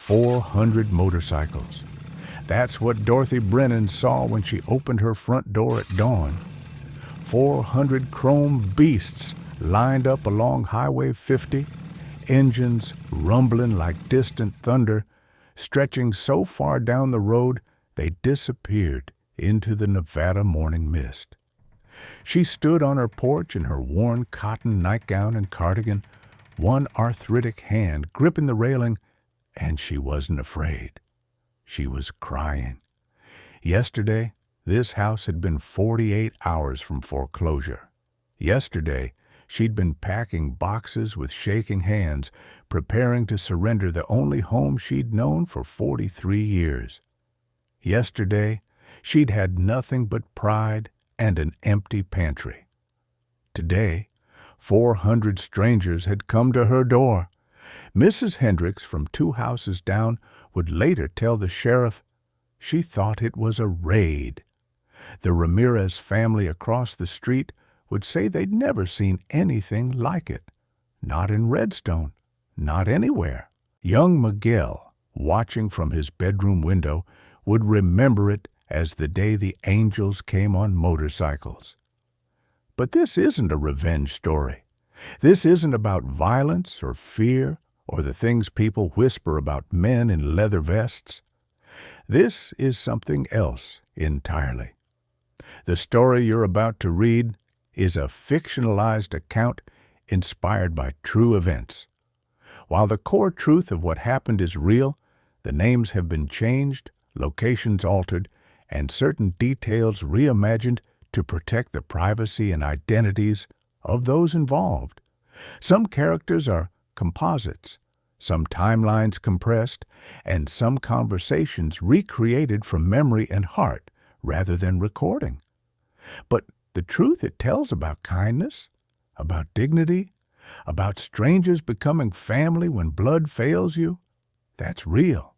400 motorcycles. That's what Dorothy Brennan saw when she opened her front door at dawn. 400 chrome beasts lined up along Highway 50, engines rumbling like distant thunder, stretching so far down the road they disappeared into the Nevada morning mist. She stood on her porch in her worn cotton nightgown and cardigan, one arthritic hand gripping the railing, and she wasn't afraid. She was crying. Yesterday, this house had been 48 hours from foreclosure. Yesterday, she'd been packing boxes with shaking hands, preparing to surrender the only home she'd known for 43 years. Yesterday, she'd had nothing but pride and an empty pantry. Today, 400 strangers had come to her door. Mrs. Hendricks from 2 houses down would later tell the sheriff she thought it was a raid. The Ramirez family across the street would say they'd never seen anything like it. Not in Redstone, not anywhere. Young Miguel, watching from his bedroom window, would remember it as the day the angels came on motorcycles. But this isn't a revenge story. This isn't about violence or fear or the things people whisper about men in leather vests. This is something else entirely. The story you're about to read is a fictionalized account inspired by true events. While the core truth of what happened is real, the names have been changed, locations altered, and certain details reimagined to protect the privacy and identities of those involved. Some characters are composites, some timelines compressed, and some conversations recreated from memory and heart rather than recording. But the truth it tells about kindness, about dignity, about strangers becoming family when blood fails you, that's real.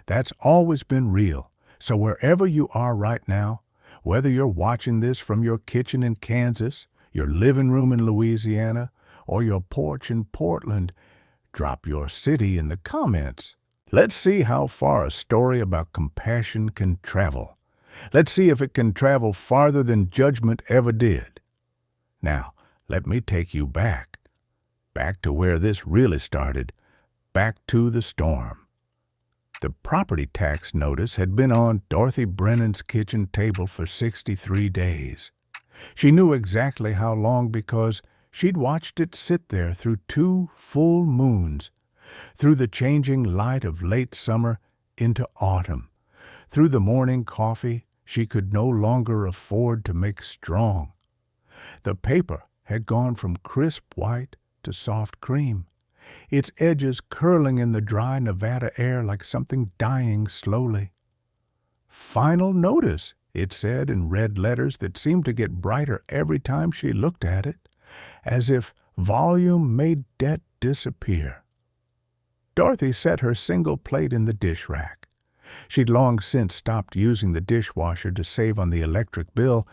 That's always been real. So wherever you are right now, whether you're watching this from your kitchen in Kansas, your living room in Louisiana, or your porch in Portland, drop your city in the comments. Let's see how far a story about compassion can travel. Let's see if it can travel farther than judgment ever did. Now, let me take you back to where this really started, back to the storm. The property tax notice had been on Dorothy Brennan's kitchen table for 63 days. She knew exactly how long because she'd watched it sit there through 2 full moons, through the changing light of late summer into autumn, through the morning coffee she could no longer afford to make strong. The paper had gone from crisp white to soft cream, its edges curling in the dry Nevada air like something dying slowly. Final notice, it said in red letters that seemed to get brighter every time she looked at it, as if volume made debt disappear. Dorothy set her single plate in the dish rack. She'd long since stopped using the dishwasher to save on the electric bill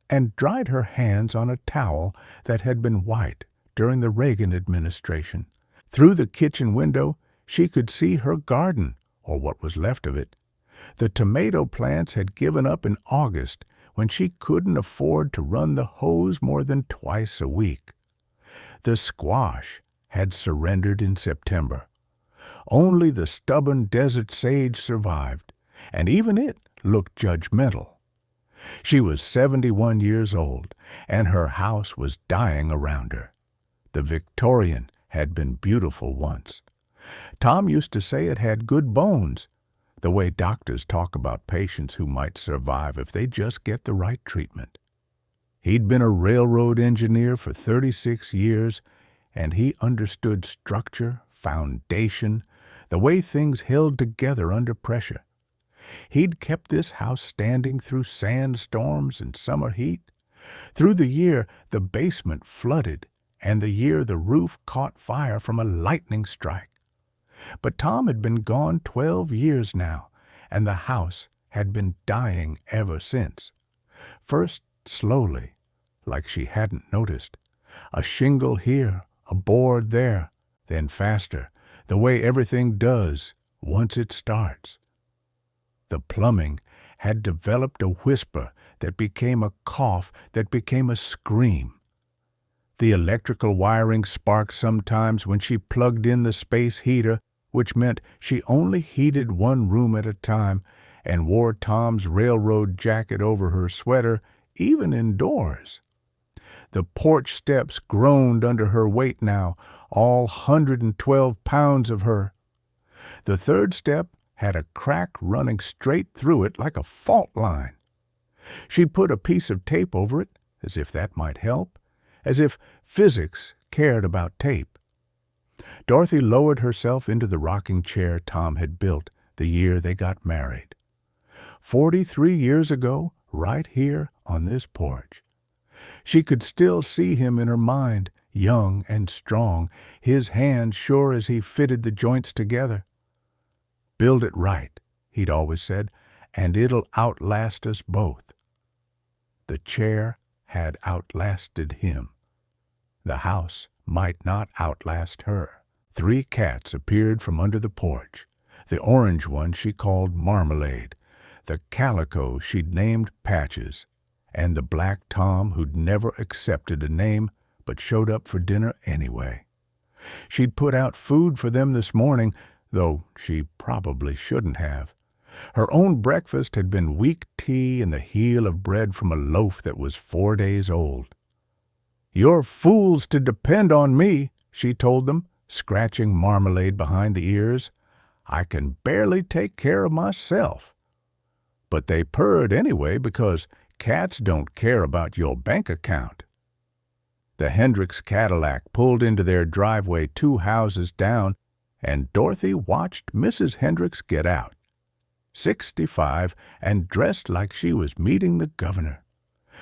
and dried her hands on a towel that had been white during the Reagan administration. Through the kitchen window, she could see her garden, or what was left of it. The tomato plants had given up in August when she couldn't afford to run the hose more than twice a week. The squash had surrendered in September. Only the stubborn desert sage survived, and even it looked judgmental. She was 71 years old, and her house was dying around her. The Victorian had been beautiful once. Tom used to say it had good bones, the way doctors talk about patients who might survive if they just get the right treatment. He'd been a railroad engineer for 36 years, and he understood structure, foundation, the way things held together under pressure. He'd kept this house standing through sandstorms and summer heat, through the year the basement flooded, and the year the roof caught fire from a lightning strike. But Tom had been gone 12 years now, and the house had been dying ever since. First slowly, like she hadn't noticed. A shingle here, a board there, then faster, the way everything does once it starts. The plumbing had developed a whisper that became a cough that became a scream. The electrical wiring sparked sometimes when she plugged in the space heater, which meant she only heated one room at a time and wore Tom's railroad jacket over her sweater, even indoors. The porch steps groaned under her weight now, all 112 pounds of her. The third step had a crack running straight through it like a fault line. She'd put a piece of tape over it, as if that might help, as if physics cared about tape. Dorothy lowered herself into the rocking chair Tom had built the year they got married. 43 years ago, right here on this porch. She could still see him in her mind, young and strong, his hand sure as he fitted the joints together. "Build it right," he'd always said, "and it'll outlast us both." The chair had outlasted him. The house might not outlast her. 3 cats appeared from under the porch. The orange one she called Marmalade, the calico she'd named Patches, and the black Tom who'd never accepted a name but showed up for dinner anyway. She'd put out food for them this morning, though she probably shouldn't have. Her own breakfast had been weak tea and the heel of bread from a loaf that was 4 days old. "You're fools to depend on me," she told them, scratching Marmalade behind the ears. "I can barely take care of myself." But they purred anyway because cats don't care about your bank account. The Hendricks Cadillac pulled into their driveway 2 houses down, and Dorothy watched Mrs. Hendricks get out. 65 and dressed like she was meeting the governor.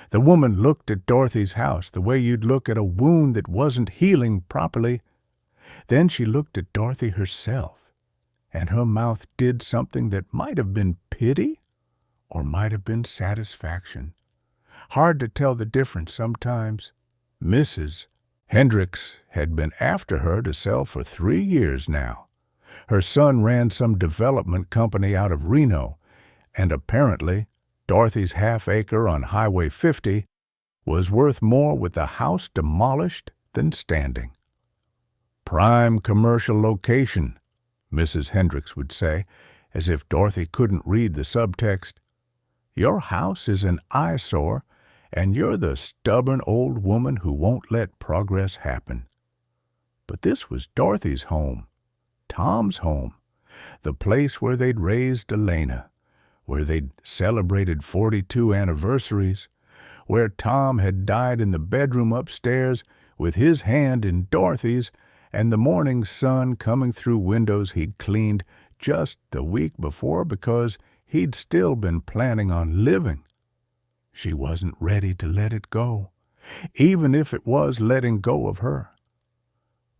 The woman looked at Dorothy's house the way you'd look at a wound that wasn't healing properly. Then she looked at Dorothy herself, and her mouth did something that might have been pity or might have been satisfaction. Hard to tell the difference sometimes. Mrs. Hendricks had been after her to sell for 3 years now. Her son ran some development company out of Reno, and apparently Dorothy's half-acre on Highway 50 was worth more with the house demolished than standing. "Prime commercial location," Mrs. Hendricks would say, as if Dorothy couldn't read the subtext. "Your house is an eyesore, and you're the stubborn old woman who won't let progress happen." But this was Dorothy's home, Tom's home, the place where they'd raised Elena, where they'd celebrated 42 anniversaries, where Tom had died in the bedroom upstairs with his hand in Dorothy's and the morning sun coming through windows he'd cleaned just the week before because he'd still been planning on living. She wasn't ready to let it go, even if it was letting go of her.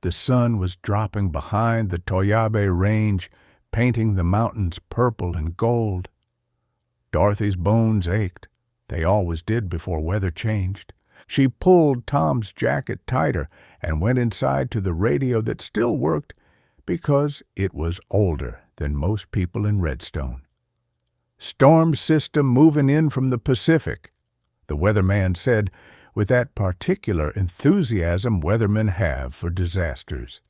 The sun was dropping behind the Toyabe Range, painting the mountains purple and gold. Dorothy's bones ached. They always did before weather changed. She pulled Tom's jacket tighter and went inside to the radio that still worked because it was older than most people in Redstone. "Storm system moving in from the Pacific," the weatherman said with that particular enthusiasm weathermen have for disasters.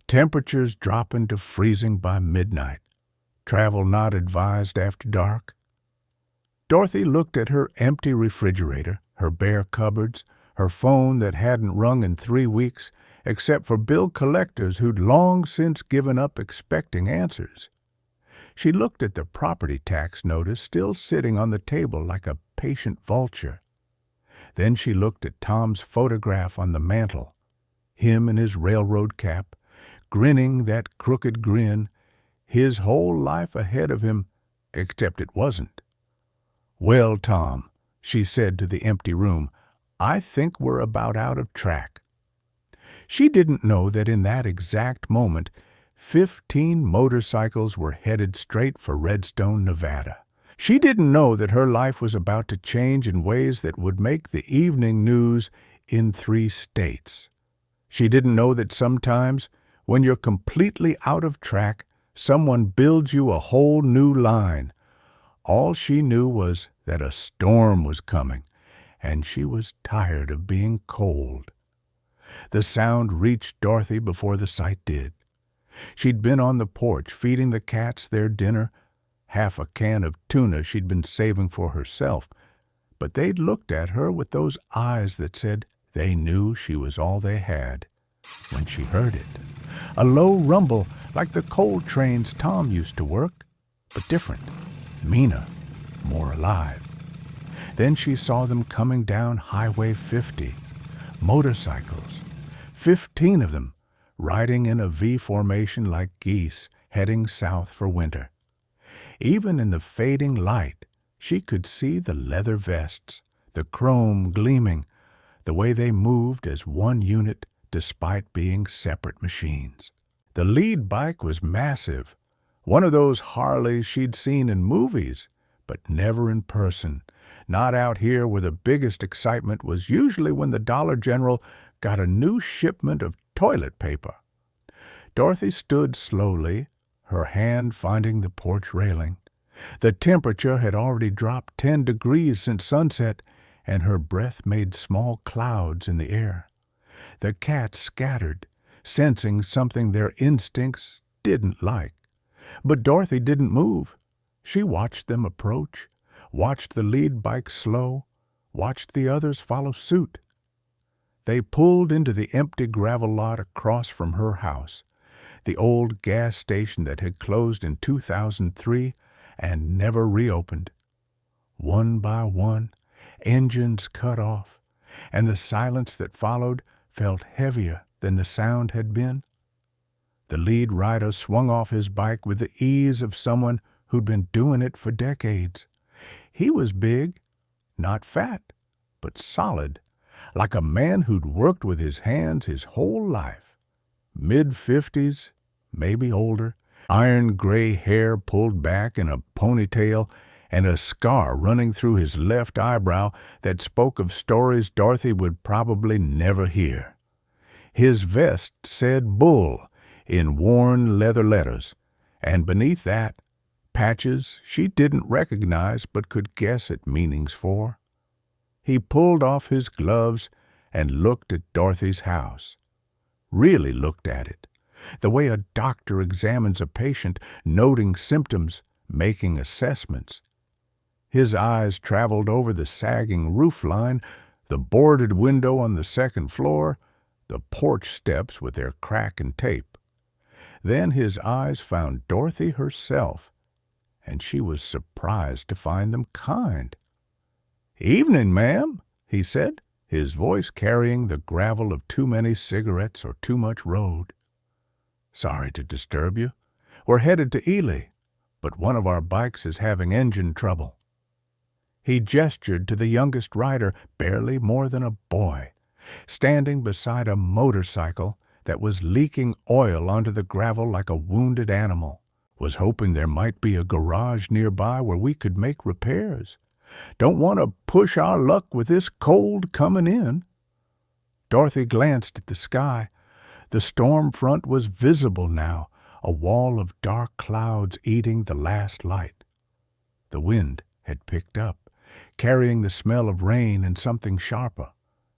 "Temperatures dropping to freezing by midnight. Travel not advised after dark." Dorothy looked at her empty refrigerator, her bare cupboards, her phone that hadn't rung in 3 weeks, except for bill collectors who'd long since given up expecting answers. She looked at the property tax notice still sitting on the table like a patient vulture. Then she looked at Tom's photograph on the mantel, him in his railroad cap, grinning that crooked grin, his whole life ahead of him, except it wasn't. "Well, Tom," she said to the empty room, "I think we're about out of track." She didn't know that in that exact moment 15 motorcycles were headed straight for Redstone, Nevada. She didn't know that her life was about to change in ways that would make the evening news in 3 states. She didn't know that sometimes, when you're completely out of track, Someone builds you a whole new line. All she knew was that a storm was coming, and she was tired of being cold. The sound reached Dorothy before the sight did. She'd been on the porch feeding the cats their dinner, half a can of tuna she'd been saving for herself, but they'd looked at her with those eyes that said they knew she was all they had. When she heard it, a low rumble like the coal trains Tom used to work, but different, meaner, more alive. Then she saw them coming down Highway 50, motorcycles, 15 of them, riding in a V formation like geese heading south for winter. Even in the fading light, she could see the leather vests, the chrome gleaming, the way they moved as one unit despite being separate machines. The lead bike was massive, one of those Harleys she'd seen in movies, but never in person, not out here where the biggest excitement was usually when the Dollar General got a new shipment of toilet paper. Dorothy stood slowly, her hand finding the porch railing. The temperature had already dropped 10 degrees since sunset, and her breath made small clouds in the air. The cats scattered, sensing something their instincts didn't like. But Dorothy didn't move. She watched them approach, watched the lead bike slow, watched the others follow suit. They pulled into the empty gravel lot across from her house, the old gas station that had closed in 2003 and never reopened. One by one, engines cut off, and the silence that followed felt heavier than the sound had been. The lead rider swung off his bike with the ease of someone who'd been doing it for decades. He was big, not fat, but solid, like a man who'd worked with his hands his whole life. Mid-50s, maybe older, iron-gray hair pulled back in a ponytail, and a scar running through his left eyebrow that spoke of stories Dorothy would probably never hear. His vest said Bull in worn leather letters, and beneath that, patches she didn't recognize but could guess at meanings for. He pulled off his gloves and looked at Dorothy's house. Really looked at it, the way a doctor examines a patient, noting symptoms, making assessments. His eyes traveled over the sagging roof line, the boarded window on the second floor, the porch steps with their crack and tape. Then his eyes found Dorothy herself, and she was surprised to find them kind. "Evening, ma'am," he said, his voice carrying the gravel of too many cigarettes or too much road. "Sorry to disturb you. We're headed to Ely, but one of our bikes is having engine trouble." He gestured to the youngest rider, barely more than a boy, standing beside a motorcycle that was leaking oil onto the gravel like a wounded animal. "Was hoping there might be a garage nearby where we could make repairs. Don't want to push our luck with this cold coming in." Dorothy glanced at the sky. The storm front was visible now, a wall of dark clouds eating the last light. The wind had picked up, carrying the smell of rain and something sharper.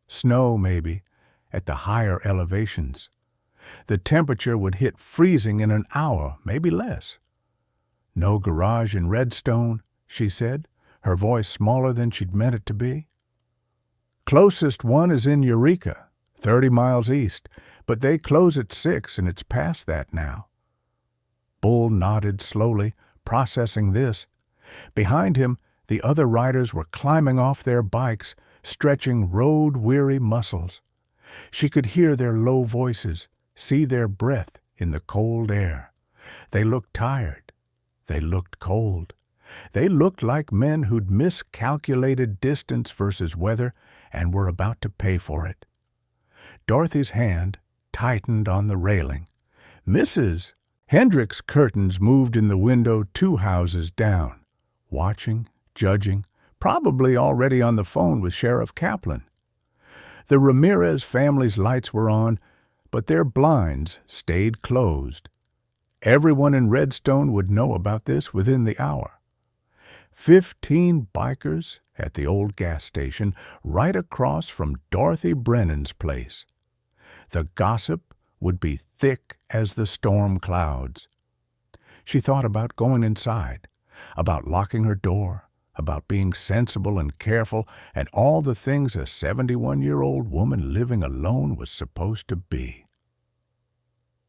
Snow, maybe, at the higher elevations. The temperature would hit freezing in an hour, maybe less. "No garage in Redstone," she said, her voice smaller than she'd meant it to be. "Closest one is in Eureka, 30 miles east, but they close at 6 and it's past that now." Bull nodded slowly, processing this. Behind him, the other riders were climbing off their bikes, stretching road-weary muscles. She could hear their low voices, see their breath in the cold air. They looked tired. They looked cold. They looked like men who'd miscalculated distance versus weather and were about to pay for it. Dorothy's hand tightened on the railing. "Mrs." Hendrick's curtains moved in the window 2 houses down, watching, judging, probably already on the phone with Sheriff Kaplan. The Ramirez family's lights were on, but their blinds stayed closed. Everyone in Redstone would know about this within the hour. 15 bikers at the old gas station right across from Dorothy Brennan's place. The gossip would be thick as the storm clouds. She thought about going inside, about locking her door, about being sensible and careful, and all the things a 71-year-old woman living alone was supposed to be.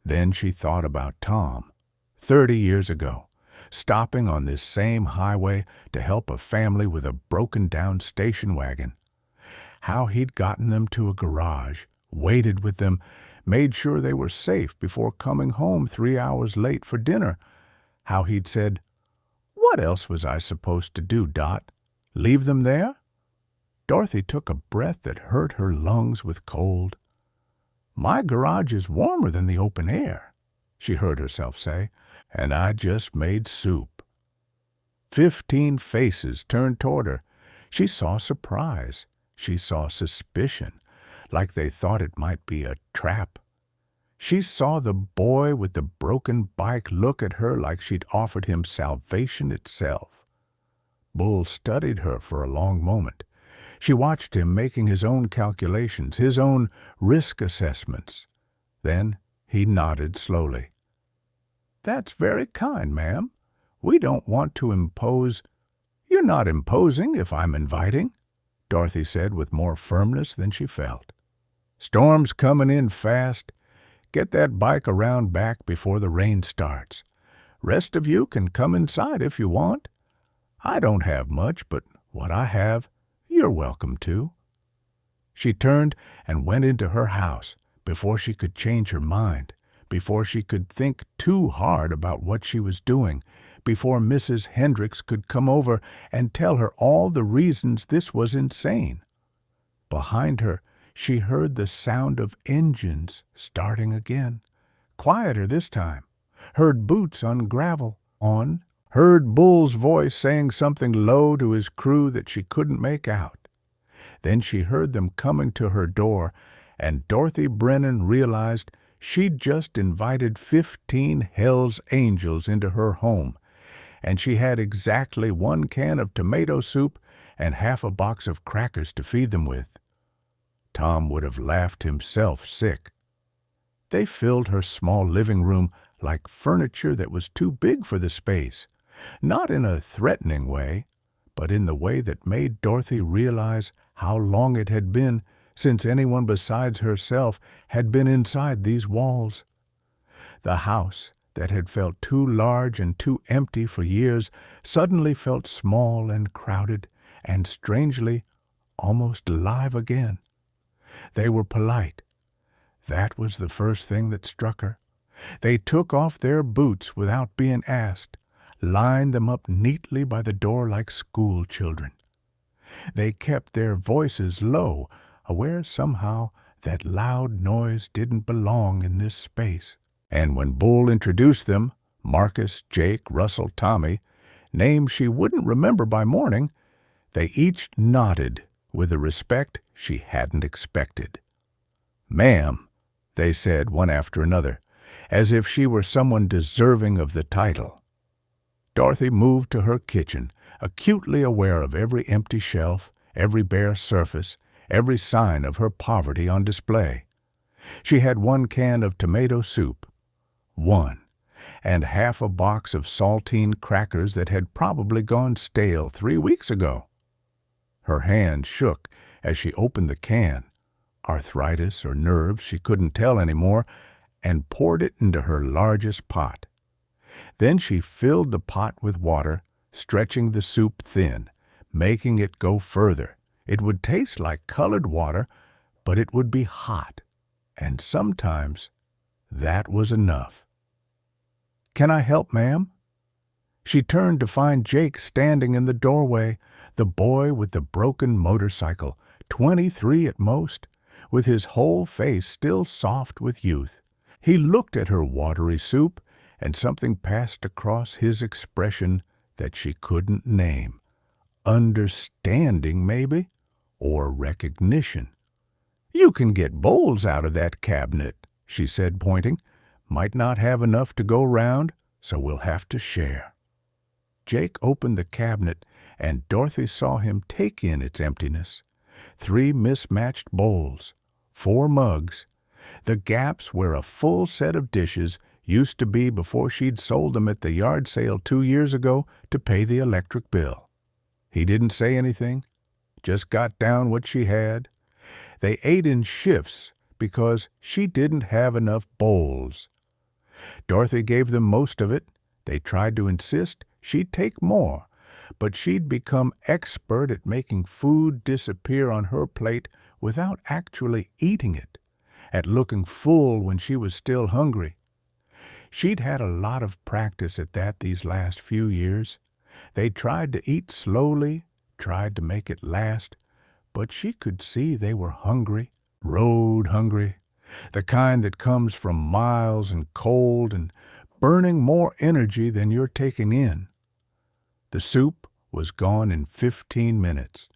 Then she thought about Tom, 30 years ago, stopping on this same highway to help a family with a broken-down station wagon. How he'd gotten them to a garage, waited with them, made sure they were safe before coming home 3 hours late for dinner. How he'd said, "What else was I supposed to do, Dot? Leave them there?" Dorothy took a breath that hurt her lungs with cold. "My garage is warmer than the open air," she heard herself say, "and I just made soup." 15 faces turned toward her. She saw surprise. She saw suspicion, like they thought it might be a trap. She saw the boy with the broken bike look at her like she'd offered him salvation itself. Bull studied her for a long moment. She watched him making his own calculations, his own risk assessments. Then he nodded slowly. "That's very kind, ma'am. We don't want to impose—" "You're not imposing if I'm inviting," Dorothy said with more firmness than she felt. "Storm's coming in fast. Get that bike around back before the rain starts. Rest of you can come inside if you want. I don't have much, but what I have, you're welcome to." She turned and went into her house before she could change her mind, before she could think too hard about what she was doing, before Mrs. Hendricks could come over and tell her all the reasons this was insane. Behind her, she heard the sound of engines starting again, quieter this time, heard boots on gravel, heard Bull's voice saying something low to his crew that she couldn't make out. Then she heard them coming to her door, and Dorothy Brennan realized she'd just invited 15 Hell's Angels into her home, and she had exactly 1 can of tomato soup and half a box of crackers to feed them with. Tom would have laughed himself sick. They filled her small living room like furniture that was too big for the space, not in a threatening way, but in the way that made Dorothy realize how long it had been since anyone besides herself had been inside these walls. The house that had felt too large and too empty for years suddenly felt small and crowded and strangely almost alive again. They were polite. That was the first thing that struck her. They took off their boots without being asked, lined them up neatly by the door like school children. They kept their voices low, aware somehow that loud noise didn't belong in this space. And when Bull introduced them, Marcus, Jake, Russell, Tommy, names she wouldn't remember by morning, they each nodded with a respect she hadn't expected. "Ma'am," they said one after another, as if she were someone deserving of the title. Dorothy moved to her kitchen, acutely aware of every empty shelf, every bare surface, every sign of her poverty on display. She had 1 can of tomato soup, and half a box of saltine crackers that had probably gone stale 3 weeks ago. Her hand shook as she opened the can, arthritis or nerves she couldn't tell anymore, and poured it into her largest pot. Then she filled the pot with water, stretching the soup thin, making it go further. It would taste like colored water, but it would be hot, and sometimes that was enough. "Can I help, ma'am?" She turned to find Jake standing in the doorway, the boy with the broken motorcycle, 23 at most, with his whole face still soft with youth. He looked at her watery soup, and something passed across his expression that she couldn't name. Understanding, maybe, or recognition. "You can get bowls out of that cabinet," she said, pointing. Might not have enough to go round, so we'll have to share." Jake opened the cabinet, and Dorothy saw him take in its emptiness. 3 mismatched bowls, 4 mugs, the gaps where a full set of dishes used to be before she'd sold them at the yard sale 2 years ago to pay the electric bill. He didn't say anything, just got down what she had. They ate in shifts because she didn't have enough bowls. Dorothy gave them most of it. They tried to insist she'd take more, but she'd become expert at making food disappear on her plate without actually eating it, at looking full when she was still hungry. She'd had a lot of practice at that these last few years. They tried to eat slowly, tried to make it last, but she could see they were hungry, road hungry, the kind that comes from miles and cold and burning more energy than you're taking in. The soup was gone in 15 minutes.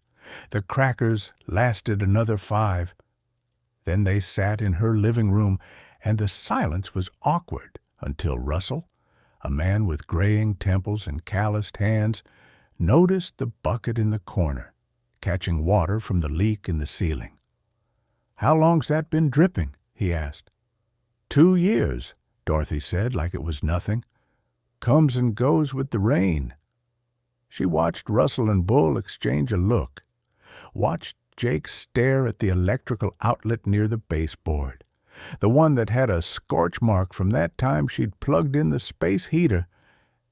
The crackers lasted another 5. Then they sat in her living room, and the silence was awkward until Russell, a man with graying temples and calloused hands, noticed the bucket in the corner, catching water from the leak in the ceiling. "How long's that been dripping?" he asked. 2 years, Dorothy said like it was nothing. "Comes and goes with the rain." She watched Russell and Bull exchange a look, watched Jake stare at the electrical outlet near the baseboard, the one that had a scorch mark from that time she'd plugged in the space heater,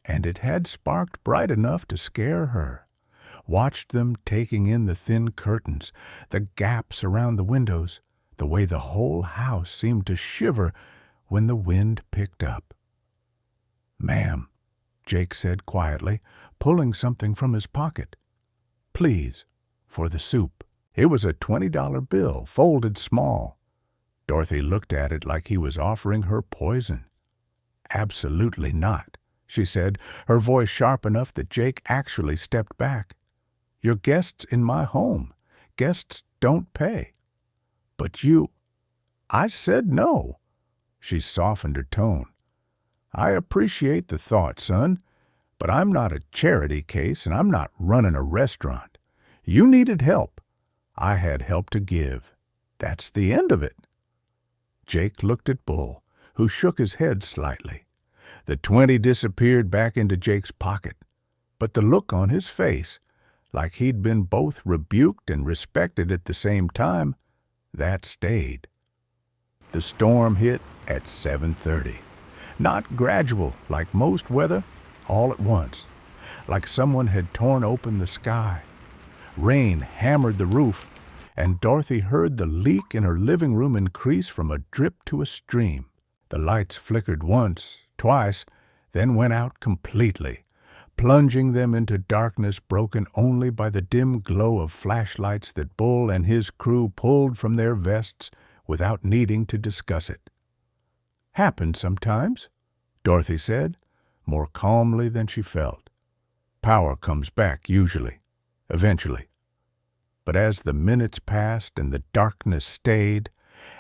and it had sparked bright enough to scare her. Watched them taking in the thin curtains, the gaps around the windows, the way the whole house seemed to shiver when the wind picked up. "Ma'am," Jake said quietly, pulling something from his pocket. "Please, for the soup." It was a $20 bill, folded small. Dorothy looked at it like he was offering her poison. "Absolutely not," she said, her voice sharp enough that Jake actually stepped back. "You're guests in my home. Guests don't pay." "But you—" "I said no." She softened her tone. "I appreciate the thought, son, but I'm not a charity case and I'm not running a restaurant. You needed help. I had help to give. That's the end of it." Jake looked at Bull, who shook his head slightly. The 20 disappeared back into Jake's pocket, but the look on his face, like he'd been both rebuked and respected at the same time, that stayed. The storm hit at 7:30. Not gradual like most weather, all at once, like someone had torn open the sky. Rain hammered the roof, and Dorothy heard the leak in her living room increase from a drip to a stream. The lights flickered once, twice, then went out completely, plunging them into darkness broken only by the dim glow of flashlights that Bull and his crew pulled from their vests without needing to discuss it. "Happens sometimes," Dorothy said, more calmly than she felt. "Power comes back, usually, eventually." But as the minutes passed and the darkness stayed,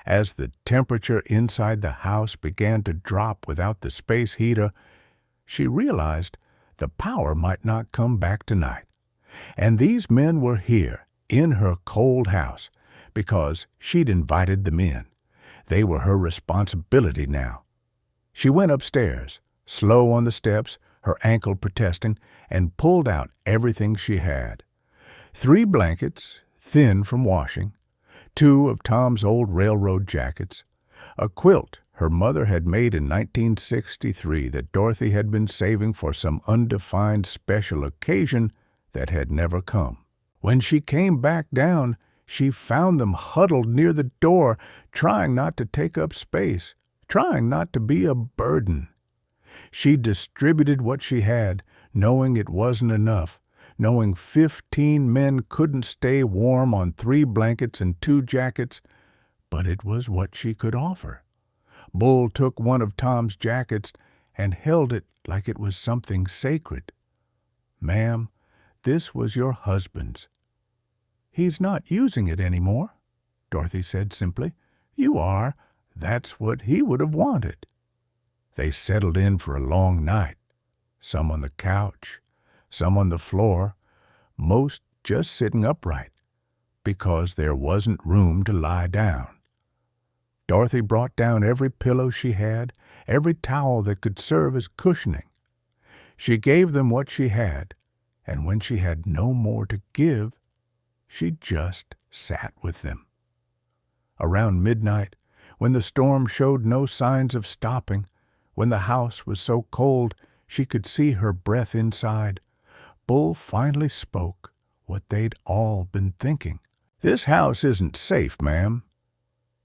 as the temperature inside the house began to drop without the space heater, she realized the power might not come back tonight. And these men were here, in her cold house, because she'd invited them in. They were her responsibility now. She went upstairs, slow on the steps, her ankle protesting, and pulled out everything she had. 3 blankets, thin from washing, 2 of Tom's old railroad jackets, a quilt her mother had made in 1963 that Dorothy had been saving for some undefined special occasion that had never come. When she came back down, she found them huddled near the door, trying not to take up space, trying not to be a burden. She distributed what she had, knowing it wasn't enough, knowing 15 men couldn't stay warm on 3 blankets and 2 jackets, but it was what she could offer. Bull took one of Tom's jackets and held it like it was something sacred. "Ma'am, this was your husband's." "He's not using it anymore," Dorothy said simply. "You are. That's what he would have wanted." They settled in for a long night, some on the couch, some on the floor, most just sitting upright, because there wasn't room to lie down. Dorothy brought down every pillow she had, every towel that could serve as cushioning. She gave them what she had, and when she had no more to give, she just sat with them. Around midnight, when the storm showed no signs of stopping, when the house was so cold she could see her breath inside, Bull finally spoke what they'd all been thinking. "This house isn't safe, ma'am."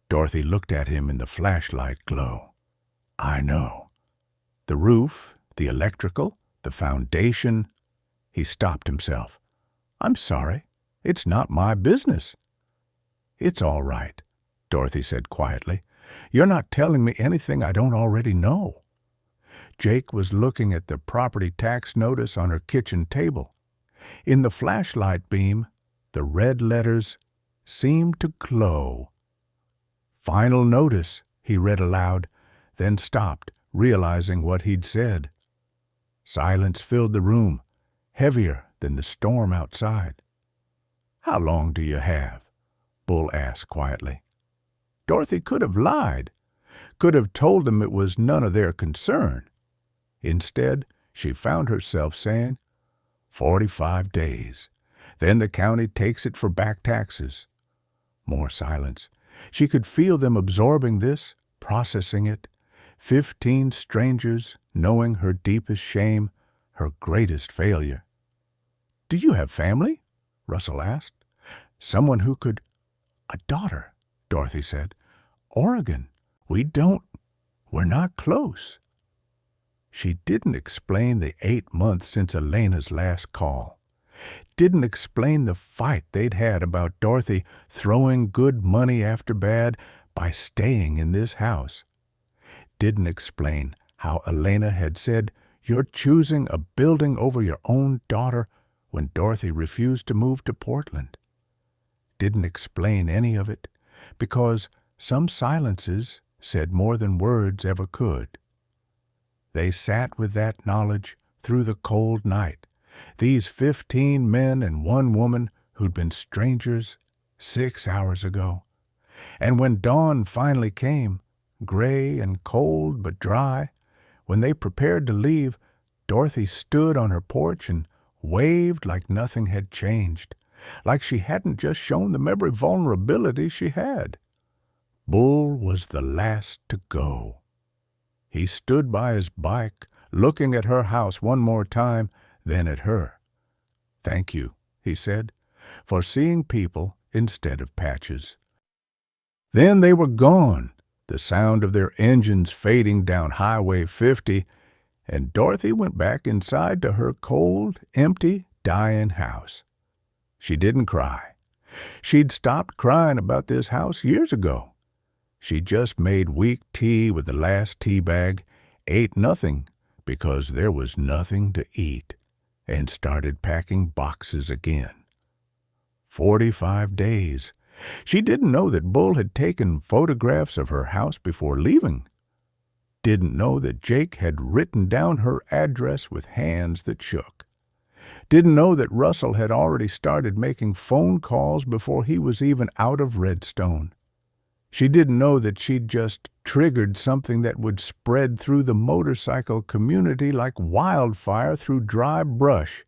Dorothy looked at him in the flashlight glow. "I know. The roof, the electrical, the foundation." He stopped himself. "I'm sorry. It's not my business." "It's all right," Dorothy said quietly. "You're not telling me anything I don't already know." Jake was looking at the property tax notice on her kitchen table. In the flashlight beam, the red letters seemed to glow. "Final notice," he read aloud, then stopped, realizing what he'd said. Silence filled the room, heavier than the storm outside. "How long do you have?" Bull asked quietly. Dorothy could have lied, could have told them it was none of their concern. Instead, she found herself saying, 45 days. Then the county takes it for back taxes." More silence. She could feel them absorbing this, processing it. 15 strangers knowing her deepest shame, her greatest failure. "Do you have family?" Russell asked. "Someone who could—" "A daughter," Dorothy said. "Oregon. We're not close." She didn't explain the 8 months since Elena's last call. Didn't explain the fight they'd had about Dorothy throwing good money after bad by staying in this house. Didn't explain how Elena had said, "You're choosing a building over your own daughter," when Dorothy refused to move to Portland. Didn't explain any of it, because some silences said more than words ever could. They sat with that knowledge through the cold night, these 15 men and 1 woman who'd been strangers 6 hours ago. And when dawn finally came, gray and cold but dry, when they prepared to leave, Dorothy stood on her porch and waved like nothing had changed, like she hadn't just shown them every vulnerability she had. Bull was the last to go. He stood by his bike, looking at her house one more time, then at her. "Thank you," he said, "for seeing people instead of patches." Then they were gone, the sound of their engines fading down Highway 50, and Dorothy went back inside to her cold, empty, dying house. She didn't cry. She'd stopped crying about this house years ago. She just made weak tea with the last tea bag, ate nothing because there was nothing to eat, and started packing boxes again. 45 days. She didn't know that Bull had taken photographs of her house before leaving. Didn't know that Jake had written down her address with hands that shook. Didn't know that Russell had already started making phone calls before he was even out of Redstone. She didn't know that she'd just triggered something that would spread through the motorcycle community like wildfire through dry brush.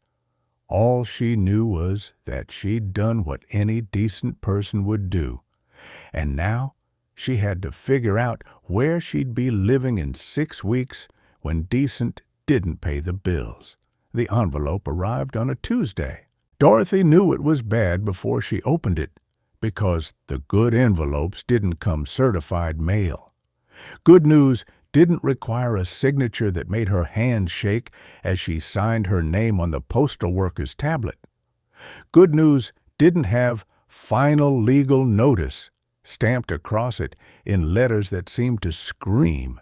All she knew was that she'd done what any decent person would do, and now she had to figure out where she'd be living in 6 weeks when decent didn't pay the bills. The envelope arrived on a Tuesday. Dorothy knew it was bad before she opened it, because the good envelopes didn't come certified mail. Good news didn't require a signature that made her hand shake as she signed her name on the postal worker's tablet. Good news didn't have "final legal notice" stamped across it in letters that seemed to scream.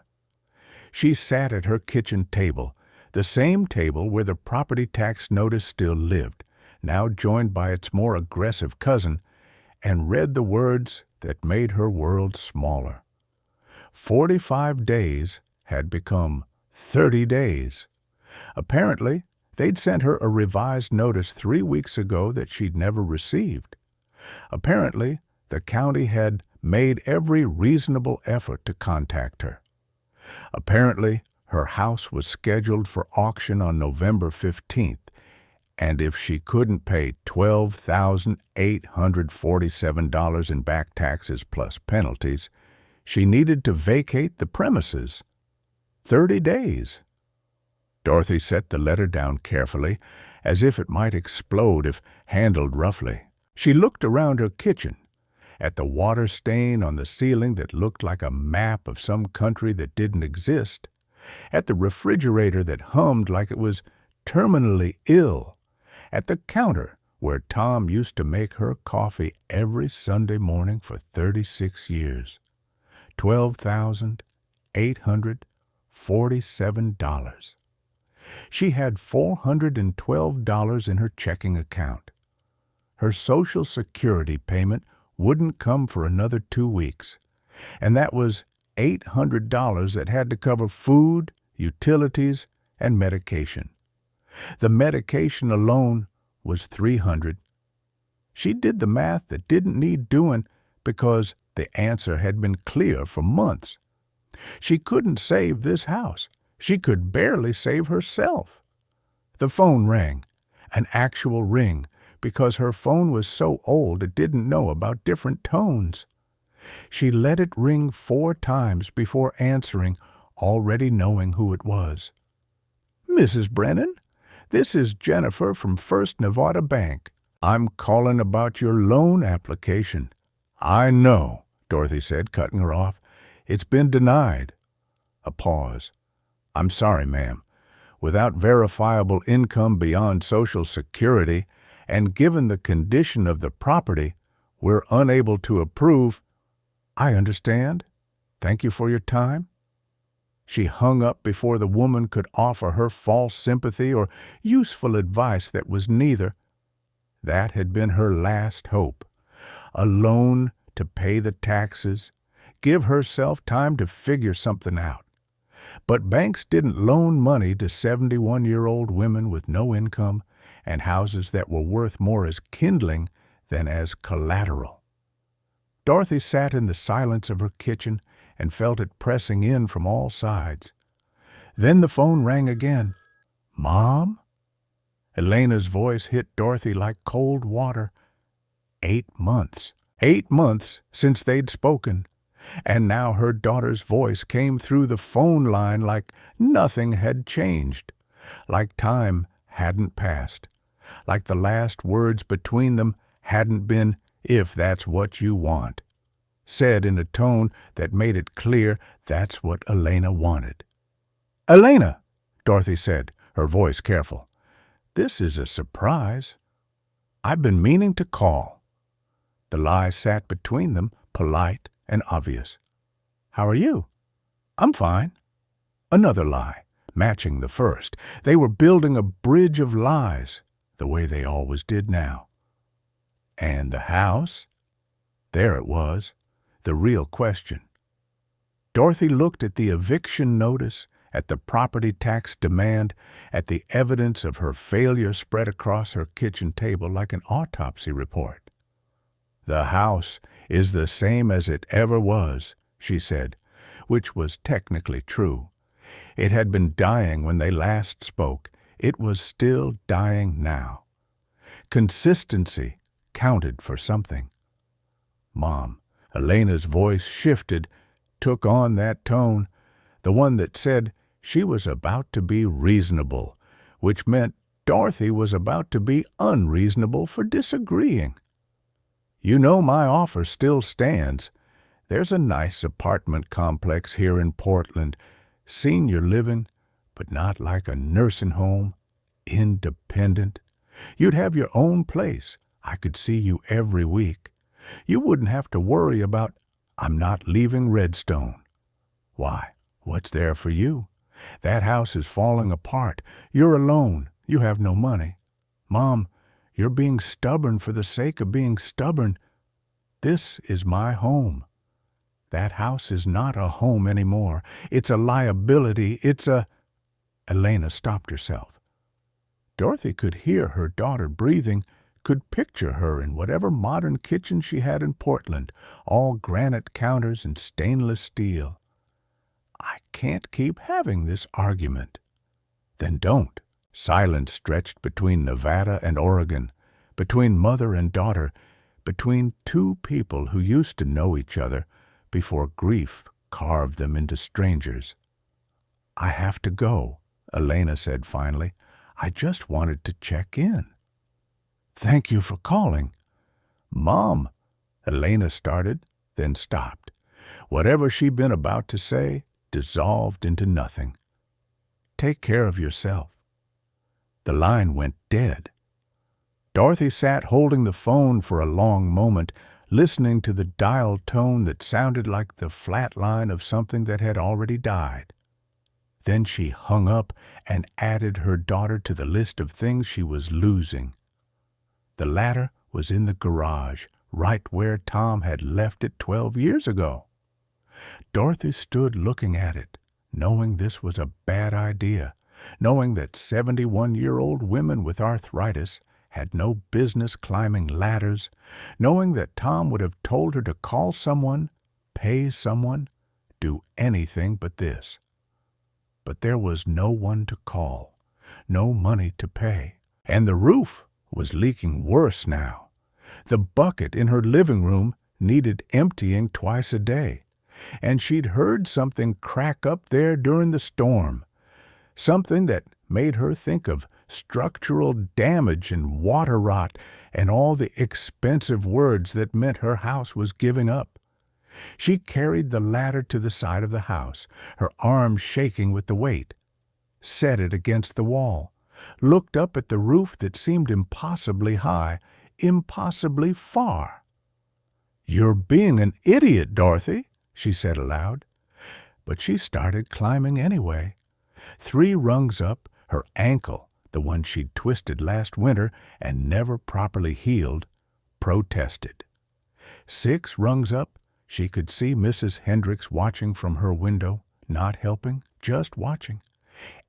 She sat at her kitchen table, the same table where the property tax notice still lived, now joined by its more aggressive cousin, and read the words that made her world smaller. 45 days had become 30 days. Apparently, they'd sent her a revised notice 3 weeks ago that she'd never received. Apparently, the county had made every reasonable effort to contact her. Apparently, her house was scheduled for auction on November 15th, and if she couldn't pay $12,847 in back taxes plus penalties, she needed to vacate the premises. 30 days. Dorothy set the letter down carefully, as if it might explode if handled roughly. She looked around her kitchen, at the water stain on the ceiling that looked like a map of some country that didn't exist, at the refrigerator that hummed like it was terminally ill, at the counter where Tom used to make her coffee every Sunday morning for 36 years. $12,847. She had $412 in her checking account. Her Social Security payment wouldn't come for another 2 weeks, and that was $800 that had to cover food, utilities, and medication. The medication alone was $300. She did the math that didn't need doing because the answer had been clear for months. She couldn't save this house. She could barely save herself. The phone rang, an actual ring, because her phone was so old it didn't know about different tones. She let it ring 4 times before answering, already knowing who it was. "Mrs. Brennan, this is Jennifer from First Nevada Bank. I'm calling about your loan application." "I know," Dorothy said, cutting her off. "It's been denied." A pause. "I'm sorry, ma'am. Without verifiable income beyond Social Security, and given the condition of the property, we're unable to approve." "I understand. Thank you for your time." She hung up before the woman could offer her false sympathy or useful advice that was neither. That had been her last hope. A loan to pay the taxes, give herself time to figure something out. But banks didn't loan money to 71-year-old women with no income and houses that were worth more as kindling than as collateral. Dorothy sat in the silence of her kitchen and felt it pressing in from all sides. Then the phone rang again. "Mom?" Elena's voice hit Dorothy like cold water. 8 months. 8 months since they'd spoken. And now her daughter's voice came through the phone line like nothing had changed, like time hadn't passed, like the last words between them hadn't been, "if that's what you want," said in a tone that made it clear that's what Elena wanted. "Elena," Dorothy said, her voice careful, "this is a surprise. I've been meaning to call." The lie sat between them, polite and obvious. "How are you?" "I'm fine." Another lie, matching the first. They were building a bridge of lies, the way they always did now. And the house? There it was, the real question. Dorothy looked at the eviction notice, at the property tax demand, at the evidence of her failure spread across her kitchen table like an autopsy report. "The house is the same as it ever was," she said, which was technically true. It had been dying when they last spoke. It was still dying now. Consistency counted for something. "Mom," Elena's voice shifted, took on that tone, the one that said she was about to be reasonable, which meant Dorothy was about to be unreasonable for disagreeing. "You know my offer still stands. There's a nice apartment complex here in Portland, senior living, but not like a nursing home, independent. You'd have your own place. I could see you every week. You wouldn't have to worry about, 'I'm not leaving Redstone.' Why, what's there for you? That house is falling apart. You're alone. You have no money. Mom, you're being stubborn for the sake of being stubborn. This is my home. That house is not a home anymore. It's a liability. It's a—" Elena stopped herself. Dorothy could hear her daughter breathing, could picture her in whatever modern kitchen she had in Portland, all granite counters and stainless steel. "I can't keep having this argument." "Then don't." Silence stretched between Nevada and Oregon, between mother and daughter, between two people who used to know each other before grief carved them into strangers. "I have to go," Elena said finally. "I just wanted to check in." "Thank you for calling." "Mom," Elena started, then stopped. Whatever she'd been about to say dissolved into nothing. "Take care of yourself." The line went dead. Dorothy sat holding the phone for a long moment, listening to the dial tone that sounded like the flat line of something that had already died. Then she hung up and added her daughter to the list of things she was losing. The ladder was in the garage, right where Tom had left it 12 years ago. Dorothy stood looking at it, knowing this was a bad idea, knowing that 71-year-old women with arthritis had no business climbing ladders, knowing that Tom would have told her to call someone, pay someone, do anything but this. But there was no one to call, no money to pay, and the roof was leaking worse now. The bucket in her living room needed emptying twice a day, and she'd heard something crack up there during the storm, something that made her think of structural damage and water rot and all the expensive words that meant her house was giving up. She carried the ladder to the side of the house, her arms shaking with the weight, set it against the wall, looked up at the roof that seemed impossibly high, impossibly far. "You're being an idiot, Dorothy," she said aloud. But she started climbing anyway. 3 rungs up, her ankle, the one she'd twisted last winter and never properly healed, protested. 6 rungs up, she could see Mrs. Hendricks watching from her window, not helping, just watching.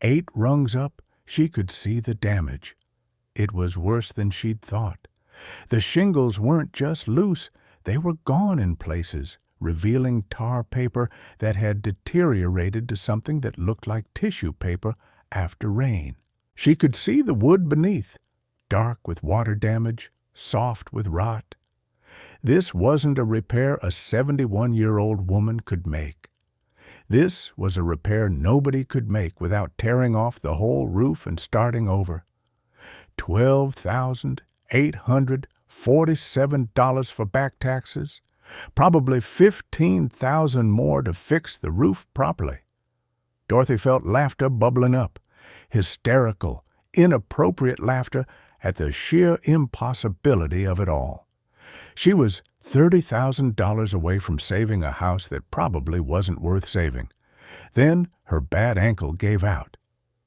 8 rungs up, she could see the damage. It was worse than she'd thought. The shingles weren't just loose, they were gone in places, revealing tar paper that had deteriorated to something that looked like tissue paper after rain. She could see the wood beneath, dark with water damage, soft with rot. This wasn't a repair a 71-year-old woman could make. This was a repair nobody could make without tearing off the whole roof and starting over. $12,847 for back taxes, probably $15,000 more to fix the roof properly. Dorothy felt laughter bubbling up, hysterical, inappropriate laughter at the sheer impossibility of it all. She was $30,000 away from saving a house that probably wasn't worth saving. Then her bad ankle gave out.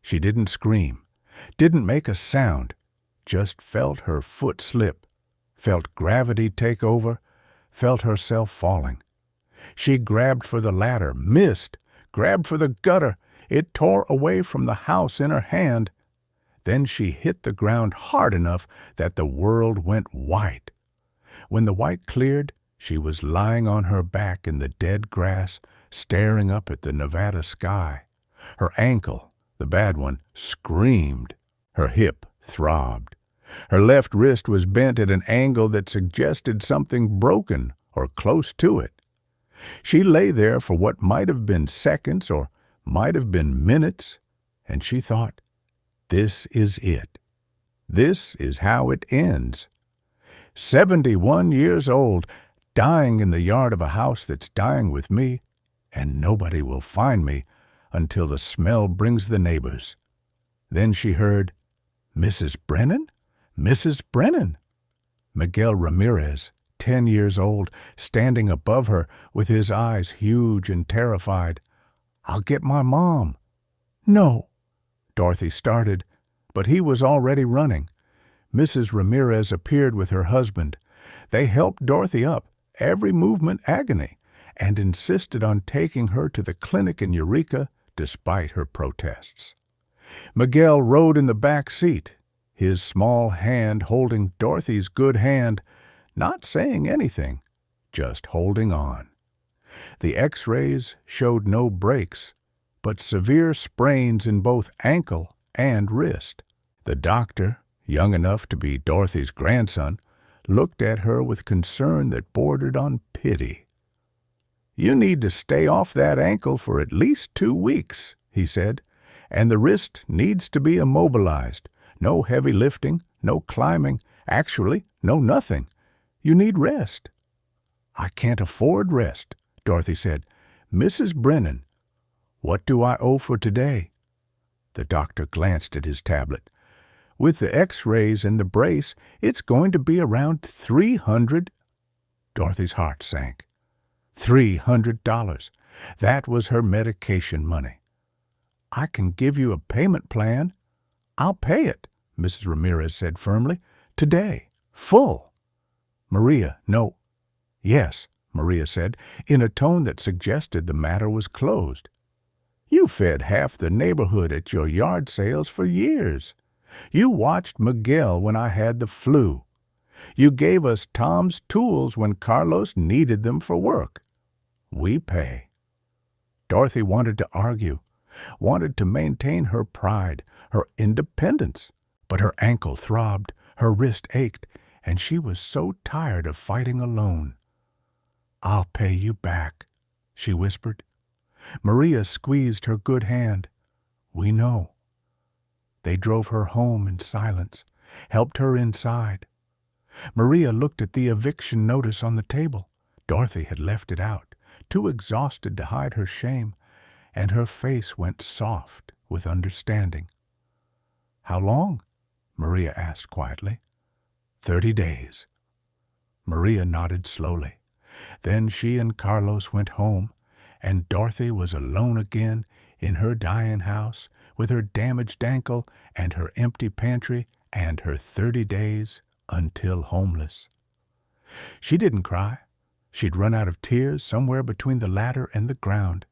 She didn't scream, didn't make a sound, just felt her foot slip, felt gravity take over, felt herself falling. She grabbed for the ladder, missed, grabbed for the gutter. It tore away from the house in her hand. Then she hit the ground hard enough that the world went white. When the white cleared, she was lying on her back in the dead grass, staring up at the Nevada sky. Her ankle, the bad one, screamed. Her hip throbbed. Her left wrist was bent at an angle that suggested something broken or close to it. She lay there for what might have been seconds or might have been minutes, and she thought, this is it. This is how it ends. 71 years old, dying in the yard of a house that's dying with me, and nobody will find me until the smell brings the neighbors. Then she heard, "Mrs. Brennan? Mrs. Brennan!" Miguel Ramirez, 10 years old, standing above her with his eyes huge and terrified. "I'll get my mom." "No." Dorothy started, but he was already running. Mrs. Ramirez appeared with her husband. They helped Dorothy up, every movement agony, and insisted on taking her to the clinic in Eureka despite her protests. Miguel rode in the back seat, his small hand holding Dorothy's good hand, not saying anything, just holding on. The X-rays showed no breaks, but severe sprains in both ankle and wrist. The doctor, young enough to be Dorothy's grandson, looked at her with concern that bordered on pity. "You need to stay off that ankle for at least 2 weeks," he said, "and the wrist needs to be immobilized. No heavy lifting, no climbing, actually, no nothing. You need rest." "I can't afford rest," Dorothy said. "Mrs. Brennan, what do I owe for today?" The doctor glanced at his tablet. "With the X-rays and the brace, it's going to be around $300." Dorothy's heart sank. $300. That was her medication money. "I can give you a payment plan." "I'll pay it," Mrs. Ramirez said firmly. "Today. Full." "Maria, no." "Yes," Maria said, in a tone that suggested the matter was closed. "You fed half the neighborhood at your yard sales for years. You watched Miguel when I had the flu. You gave us Tom's tools when Carlos needed them for work. We pay." Dorothy wanted to argue, wanted to maintain her pride, her independence, but her ankle throbbed, her wrist ached, and she was so tired of fighting alone. "I'll pay you back," she whispered. Maria squeezed her good hand. "We know." They drove her home in silence, helped her inside. Maria looked at the eviction notice on the table. Dorothy had left it out, too exhausted to hide her shame, and her face went soft with understanding. "How long?" Maria asked quietly. 30 days. Maria nodded slowly. Then she and Carlos went home, and Dorothy was alone again in her dying house with her damaged ankle and her empty pantry and her 30 days until homeless. She didn't cry. She'd run out of tears somewhere between the ladder and the ground.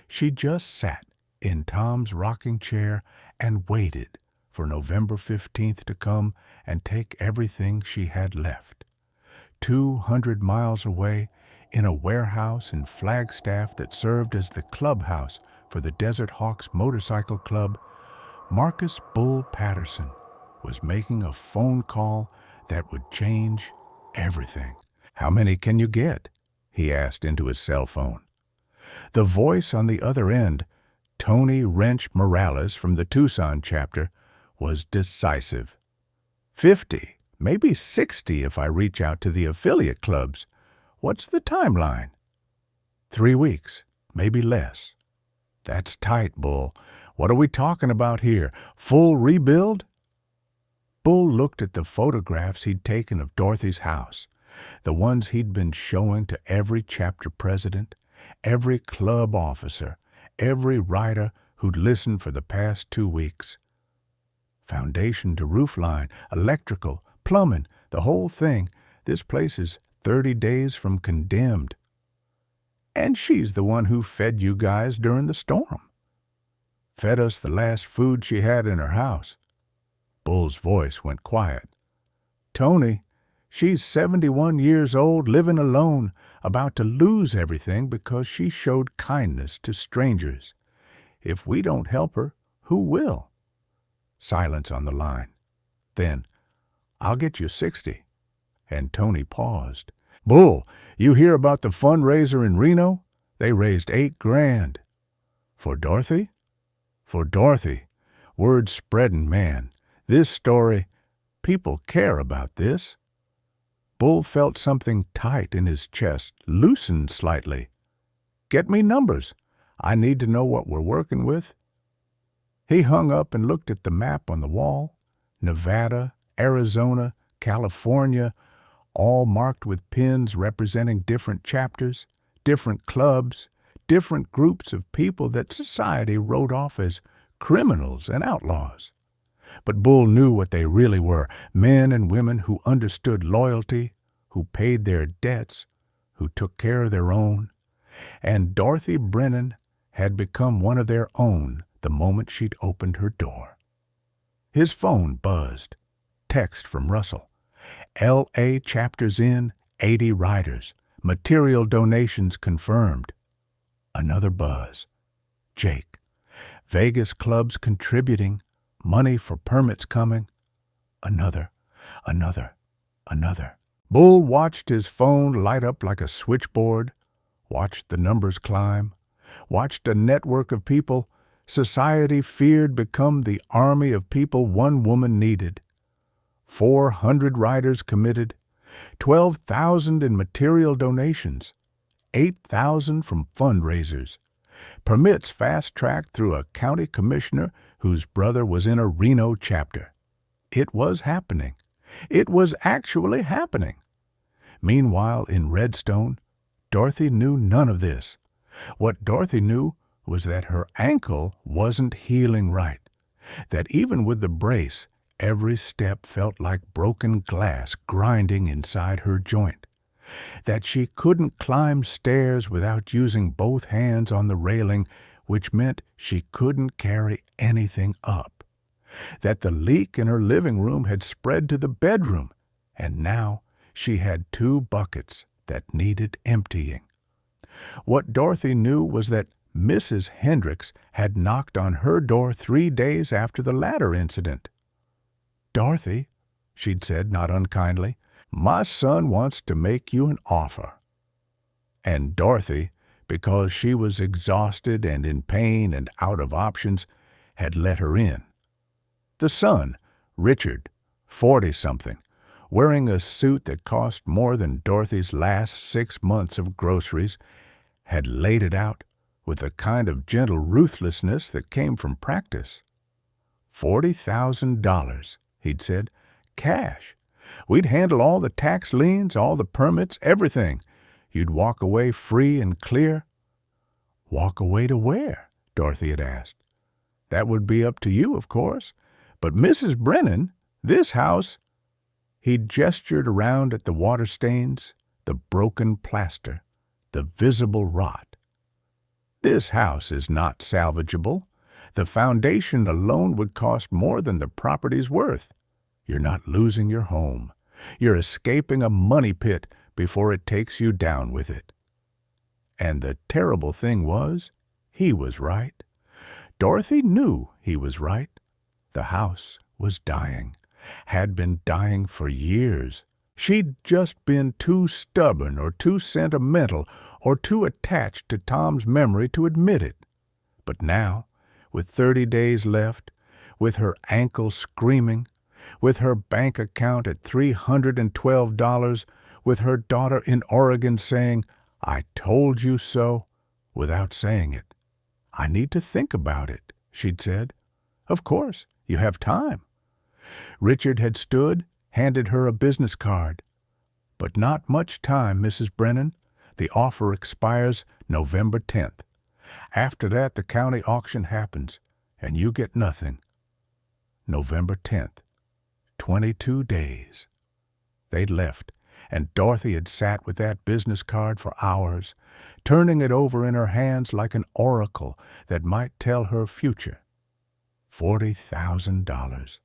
She just sat in Tom's rocking chair and waited for November 15th to come and take everything she had left. 200 miles away, in a warehouse in Flagstaff that served as the clubhouse for the Desert Hawks Motorcycle Club, Marcus "Bull" Patterson was making a phone call that would change everything. "How many can you get?" he asked into his cell phone. The voice on the other end, Tony Wrench Morales from the Tucson chapter, was decisive. 50, maybe 60 if I reach out to the affiliate clubs. What's the timeline? 3 weeks, maybe less. That's tight, Bull. What are we talking about here? Full rebuild? Bull looked at the photographs he'd taken of Dorothy's house, the ones he'd been showing to every chapter president, every club officer, every writer who'd listened for the past 2 weeks. Foundation to roof line, electrical, plumbing, the whole thing. This place is 30 days from condemned. And she's the one who fed you guys during the storm. Fed us the last food she had in her house. Bull's voice went quiet. "Tony, she's 71 years old, living alone, about to lose everything because she showed kindness to strangers. If we don't help her, who will?" Silence on the line. Then, "I'll get you 60. And Tony paused. "Bull, you hear about the fundraiser in Reno? They raised $8,000. For Dorothy?" "For Dorothy. Word spreading, man. This story, people care about this." Bull felt something tight in his chest, loosened slightly. "Get me numbers. I need to know what we're working with." He hung up and looked at the map on the wall. Nevada, Arizona, California, all marked with pins representing different chapters, different clubs, different groups of people that society wrote off as criminals and outlaws. But Bull knew what they really were, men and women who understood loyalty, who paid their debts, who took care of their own. and Dorothy Brennan had become one of their own the moment she'd opened her door. His phone buzzed. Text from Russell. L.A. chapters in, 80 riders. Material donations confirmed. Another buzz. Jake. Vegas clubs contributing. Money for permits coming. Another. Bull watched his phone light up like a switchboard, watched the numbers climb, watched a network of people society feared become the army of people one woman needed. 400 riders committed, 12,000 in material donations, 8,000 from fundraisers, permits fast-tracked through a county commissioner whose brother was in a Reno chapter. It was happening. It was actually happening. Meanwhile, in Redstone, Dorothy knew none of this. What Dorothy knew was that her ankle wasn't healing right, that even with the brace, every step felt like broken glass grinding inside her joint, that she couldn't climb stairs without using both hands on the railing, which meant she couldn't carry anything up, that the leak in her living room had spread to the bedroom, and now she had 2 buckets that needed emptying. What Dorothy knew was that Mrs. Hendricks had knocked on her door 3 days after the latter incident. "Dorothy," she'd said, not unkindly, "my son wants to make you an offer." And Dorothy, because she was exhausted and in pain and out of options, had let her in. The son, Richard, 40-something, wearing a suit that cost more than Dorothy's last 6 months of groceries, had laid it out with the kind of gentle ruthlessness that came from practice. $40,000, he'd said, cash. We'd handle all the tax liens, all the permits, everything. You'd walk away free and clear. Walk away to where? Dorothy had asked. That would be up to you, of course. But Mrs. Brennan, this house... He'd gestured around at the water stains, the broken plaster, the visible rot. This house is not salvageable. The foundation alone would cost more than the property's worth. You're not losing your home. You're escaping a money pit before it takes you down with it. And the terrible thing was, he was right. Dorothy knew he was right. The house was dying, had been dying for years. She'd just been too stubborn or too sentimental or too attached to Tom's memory to admit it. But now, with 30 days left, with her ankle screaming, with her bank account at $312, with her daughter in Oregon saying, "I told you so," without saying it. "I need to think about it," she'd said. "Of course, you have time." Richard had stood, handed her a business card. "But not much time, Mrs. Brennan. The offer expires November 10th. After that, the county auction happens, and you get nothing." November 10th. 22 days. They'd left, and Dorothy had sat with that business card for hours, turning it over in her hands like an oracle that might tell her future. $40,000.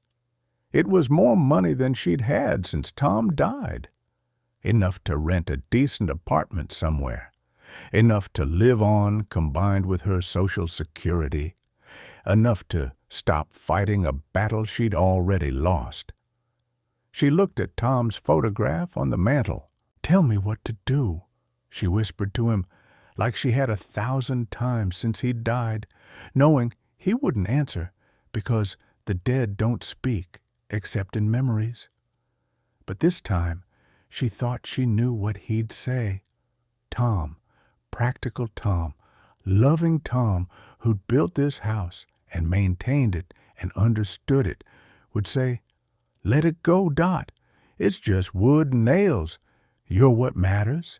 It was more money than she'd had since Tom died. Enough to rent a decent apartment somewhere. Enough to live on combined with her Social Security. Enough to stop fighting a battle she'd already lost. She looked at Tom's photograph on the mantel. "Tell me what to do," she whispered to him, like she had 1,000 times since he'd died, knowing he wouldn't answer because the dead don't speak except in memories. But this time she thought she knew what he'd say. Tom, practical Tom, loving Tom, who'd built this house and maintained it and understood it, would say, "Let it go, Dot. It's just wood and nails. You're what matters."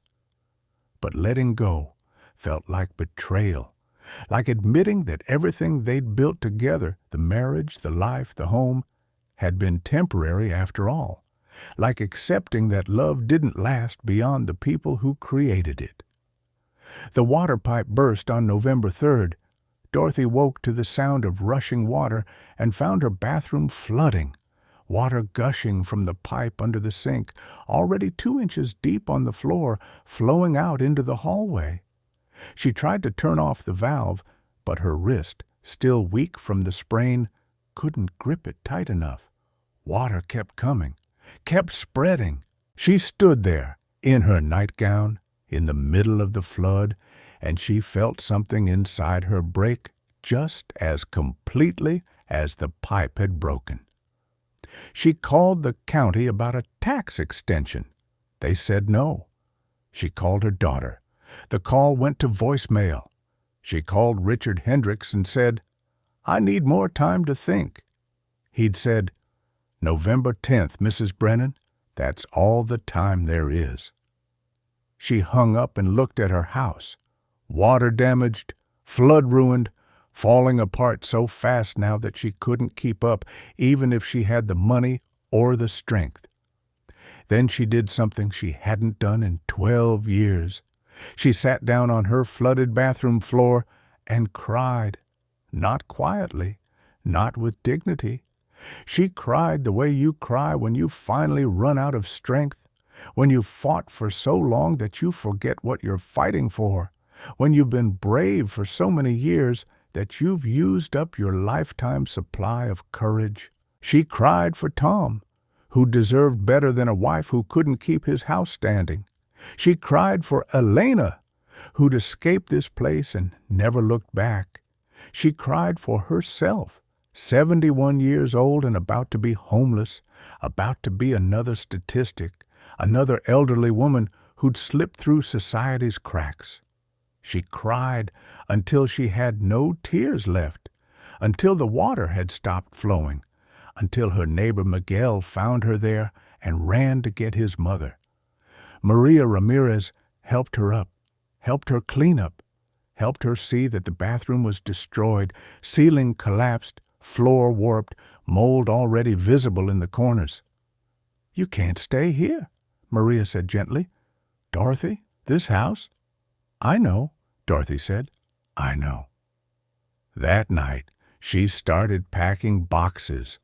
But letting go felt like betrayal, like admitting that everything they'd built together, the marriage, the life, the home, had been temporary after all, like accepting that love didn't last beyond the people who created it. The water pipe burst on November 3rd. Dorothy woke to the sound of rushing water and found her bathroom flooding, water gushing from the pipe under the sink, already 2 inches deep on the floor, flowing out into the hallway. She tried to turn off the valve, but her wrist, still weak from the sprain, couldn't grip it tight enough. Water kept coming, kept spreading. She stood there, in her nightgown, in the middle of the flood, and she felt something inside her break just as completely as the pipe had broken. She called the county about a tax extension. They said no. She called her daughter. The call went to voicemail. She called Richard Hendricks and said, "I need more time to think." He'd said, "November 10th, Mrs. Brennan, that's all the time there is." She hung up and looked at her house, water damaged, flood ruined, falling apart so fast now that she couldn't keep up even if she had the money or the strength. Then she did something she hadn't done in 12 years. She sat down on her flooded bathroom floor and cried, not quietly, not with dignity. She cried the way you cry when you finally run out of strength, when you've fought for so long that you forget what you're fighting for, when you've been brave for so many years that you've used up your lifetime supply of courage. She cried for Tom, who deserved better than a wife who couldn't keep his house standing. She cried for Elena, who'd escaped this place and never looked back. She cried for herself, 71 years old and about to be homeless, about to be another statistic, another elderly woman who'd slipped through society's cracks. She cried until she had no tears left, until the water had stopped flowing, until her neighbor Miguel found her there and ran to get his mother. Maria Ramirez helped her up, helped her clean up, helped her see that the bathroom was destroyed, ceiling collapsed, floor warped, mold already visible in the corners. "You can't stay here," Maria said gently. "Dorothy, this house?" "I know," Dorothy said. "I know." That night, she started packing boxes,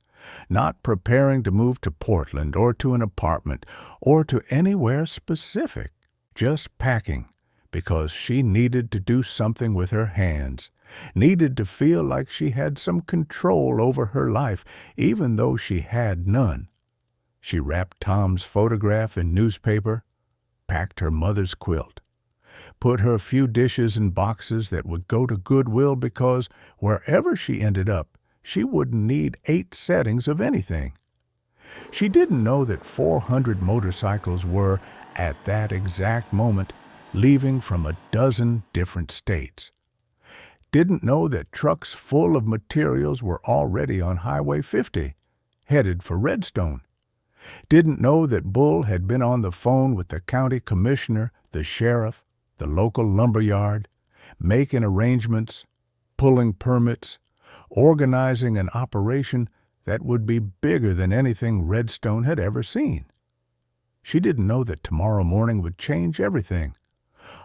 not preparing to move to Portland or to an apartment or to anywhere specific, just packing because she needed to do something with her hands, needed to feel like she had some control over her life, even though she had none. She wrapped Tom's photograph in newspaper, packed her mother's quilt, put her few dishes in boxes that would go to Goodwill because wherever she ended up, she wouldn't need 8 settings of anything. She didn't know that 400 motorcycles were, at that exact moment, leaving from a dozen different states. Didn't know that trucks full of materials were already on Highway 50, headed for Redstone. Didn't know that Bull had been on the phone with the county commissioner, the sheriff, the local lumberyard, making arrangements, pulling permits, organizing an operation that would be bigger than anything Redstone had ever seen. She didn't know that tomorrow morning would change everything.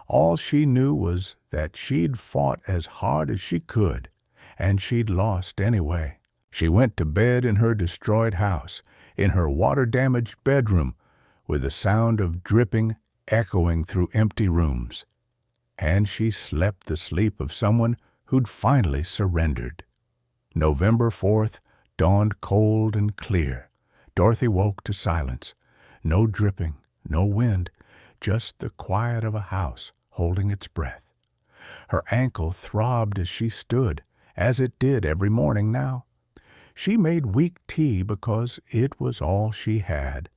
All she knew was that she'd fought as hard as she could, and she'd lost anyway. She went to bed in her destroyed house, in her water-damaged bedroom, with the sound of dripping echoing through empty rooms. And she slept the sleep of someone who'd finally surrendered. November 4th dawned cold and clear. Dorothy woke to silence. No dripping, no wind, just the quiet of a house holding its breath. Her ankle throbbed as she stood, as it did every morning now. She made weak tea because it was all she had,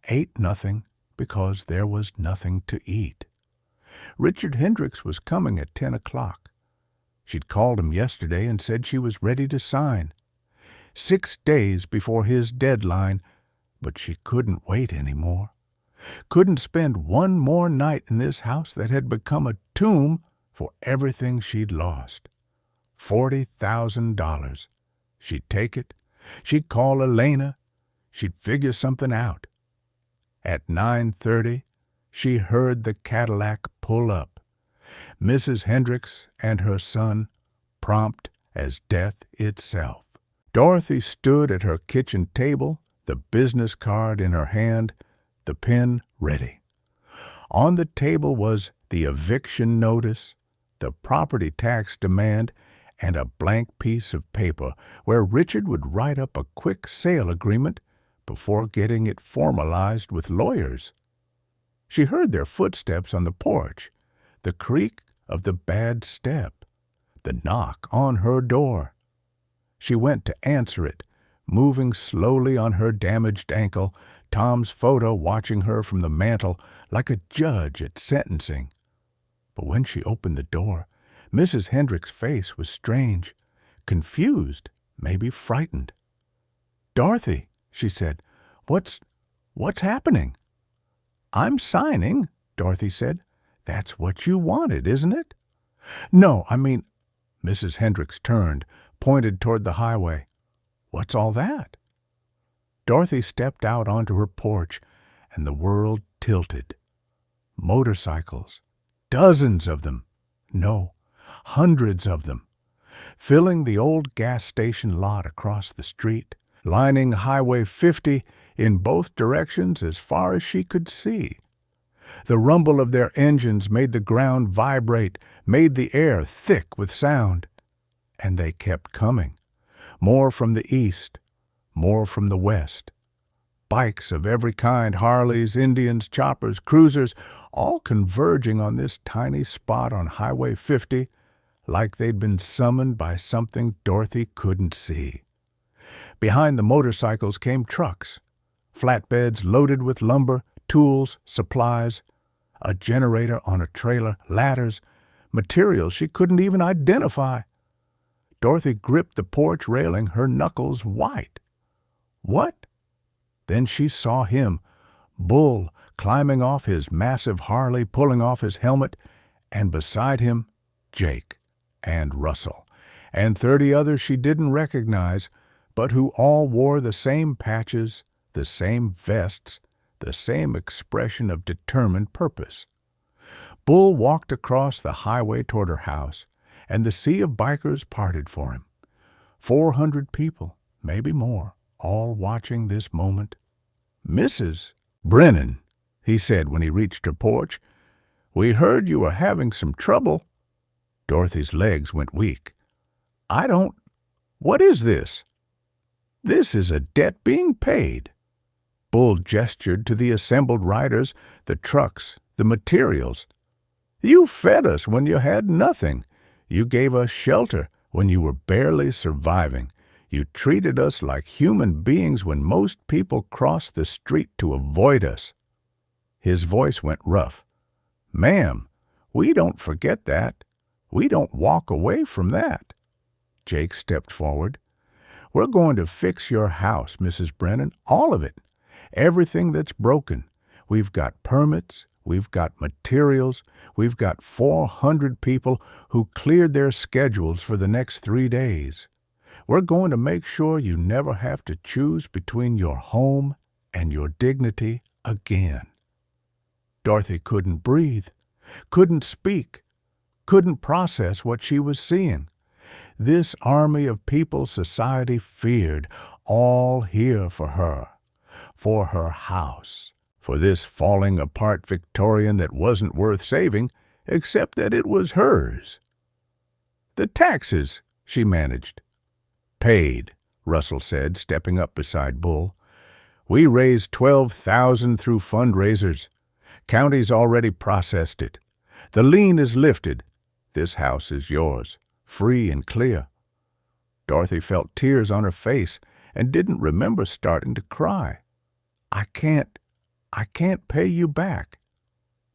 ate nothing because there was nothing to eat. Richard Hendricks was coming at 10 o'clock. She'd called him yesterday and said she was ready to sign. 6 days before his deadline, but she couldn't wait anymore. Couldn't spend one more night in this house that had become a tomb for everything she'd lost. $40,000. She'd take it. She'd call Elena. She'd figure something out. At 9:30, she heard the Cadillac pull up. Mrs. Hendricks and her son, prompt as death itself. Dorothy stood at her kitchen table, the business card in her hand, the pen ready. On the table was the eviction notice, the property tax demand, and a blank piece of paper where Richard would write up a quick sale agreement before getting it formalized with lawyers. She heard their footsteps on the porch, the creak of the bad step, the knock on her door. She went to answer it, moving slowly on her damaged ankle, Tom's photo watching her from the mantel like a judge at sentencing. But when she opened the door, Mrs. Hendricks' face was strange, confused, maybe frightened. "Dorothy," she said, what's happening?" "I'm signing," Dorothy said. "That's what you wanted, isn't it?" "No, I mean—" Mrs. Hendricks turned, pointed toward the highway. "What's all that?" Dorothy stepped out onto her porch, and the world tilted. Motorcycles. Dozens of them. No, hundreds of them. Filling the old gas station lot across the street, lining Highway 50 in both directions as far as she could see. The rumble of their engines made the ground vibrate, made the air thick with sound. And they kept coming. More from the east, more from the west. Bikes of every kind, Harleys, Indians, choppers, cruisers, all converging on this tiny spot on Highway 50 like they'd been summoned by something Dorothy couldn't see. Behind the motorcycles came trucks, flatbeds loaded with lumber, tools, supplies, a generator on a trailer, ladders, materials she couldn't even identify. Dorothy gripped the porch railing, her knuckles white. What? Then she saw him, Bull, climbing off his massive Harley, pulling off his helmet, and beside him, Jake and Russell, and 30 others she didn't recognize, but who all wore the same patches, the same vests, the same expression of determined purpose. Bull walked across the highway toward her house, and the sea of bikers parted for him. 400 people, maybe more, all watching this moment. "Mrs. Brennan," he said when he reached her porch, "we heard you were having some trouble." Dorothy's legs went weak. What is this?" "This is a debt being paid." Bull gestured to the assembled riders, the trucks, the materials. "You fed us when you had nothing. You gave us shelter when you were barely surviving. You treated us like human beings when most people crossed the street to avoid us." His voice went rough. "Ma'am, we don't forget that. We don't walk away from that." Jake stepped forward. "We're going to fix your house, Mrs. Brennan, all of it. Everything that's broken. We've got permits, we've got materials, we've got 400 people who cleared their schedules for the next 3 days. We're going to make sure you never have to choose between your home and your dignity again." Dorothy couldn't breathe, couldn't speak, couldn't process what she was seeing. This army of people society feared, all here for her house, for this falling apart Victorian that wasn't worth saving, except that it was hers. "The taxes," she managed. "Paid," Russell said, stepping up beside Bull. "We raised $12,000 through fundraisers. County's already processed it. The lien is lifted. This house is yours, free and clear." Dorothy felt tears on her face and didn't remember starting to cry. I can't pay you back."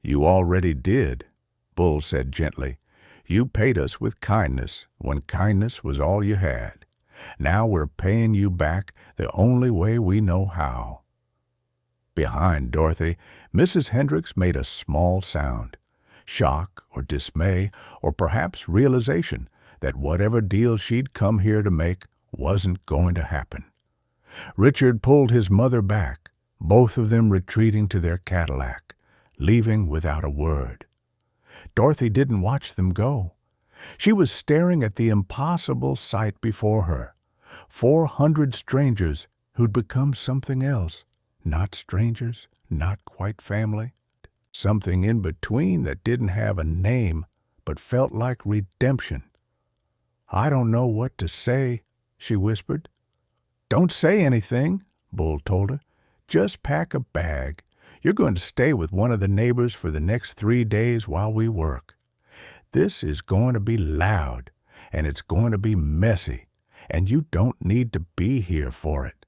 "You already did," Bull said gently. "You paid us with kindness when kindness was all you had. Now we're paying you back the only way we know how." Behind Dorothy, Mrs. Hendricks made a small sound. Shock or dismay, or perhaps realization that whatever deal she'd come here to make wasn't going to happen. Richard pulled his mother back, both of them retreating to their Cadillac, leaving without a word. Dorothy didn't watch them go. She was staring at the impossible sight before her. 400 strangers who'd become something else. Not strangers, not quite family. Something in between that didn't have a name, but felt like redemption. "I don't know what to say," she whispered. "Don't say anything," Bull told her. "Just pack a bag. You're going to stay with one of the neighbors for the next 3 days while we work. This is going to be loud, and it's going to be messy, and you don't need to be here for it."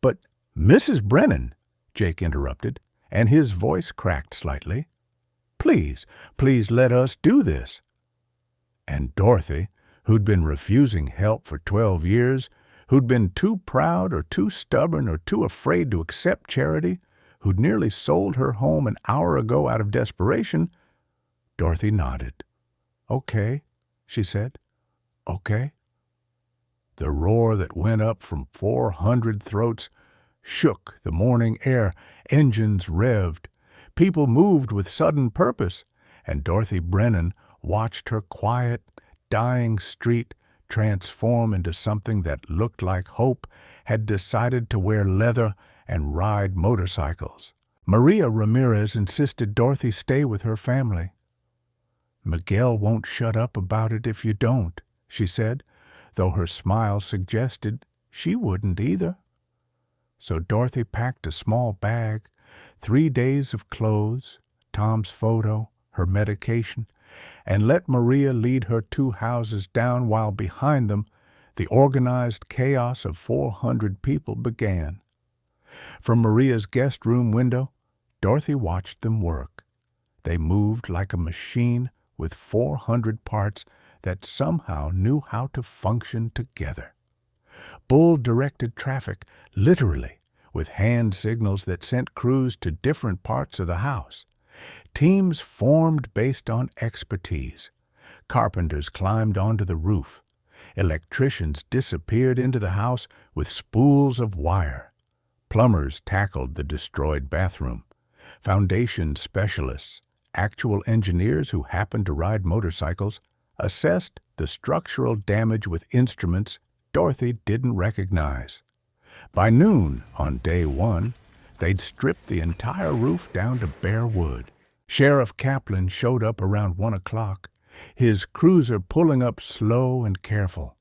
"But, Mrs. Brennan," Jake interrupted, and his voice cracked slightly. "Please, please let us do this." And Dorothy, who'd been refusing help for 12 years, who'd been too proud or too stubborn or too afraid to accept charity, who'd nearly sold her home an hour ago out of desperation, Dorothy nodded. "Okay," she said. "Okay." The roar that went up from 400 throats shook the morning air. Engines revved. People moved with sudden purpose, and Dorothy Brennan watched her quiet, dying street transform into something that looked like hope had decided to wear leather and ride motorcycles. Maria Ramirez insisted Dorothy stay with her family. "Miguel won't shut up about it if you don't," she said, though her smile suggested she wouldn't either. So Dorothy packed a small bag, 3 days of clothes, Tom's photo, her medication, and let Maria lead her 2 houses down while behind them the organized chaos of 400 people began. From Maria's guest room window, Dorothy watched them work. They moved like a machine with 400 parts that somehow knew how to function together. Bull directed traffic, literally, with hand signals that sent crews to different parts of the house. Teams formed based on expertise. Carpenters climbed onto the roof. Electricians disappeared into the house with spools of wire. Plumbers tackled the destroyed bathroom. Foundation specialists, actual engineers who happened to ride motorcycles, assessed the structural damage with instruments Dorothy didn't recognize. By noon on day 1, they'd stripped the entire roof down to bare wood. Sheriff Kaplan showed up around 1 o'clock, his cruiser pulling up slow and careful.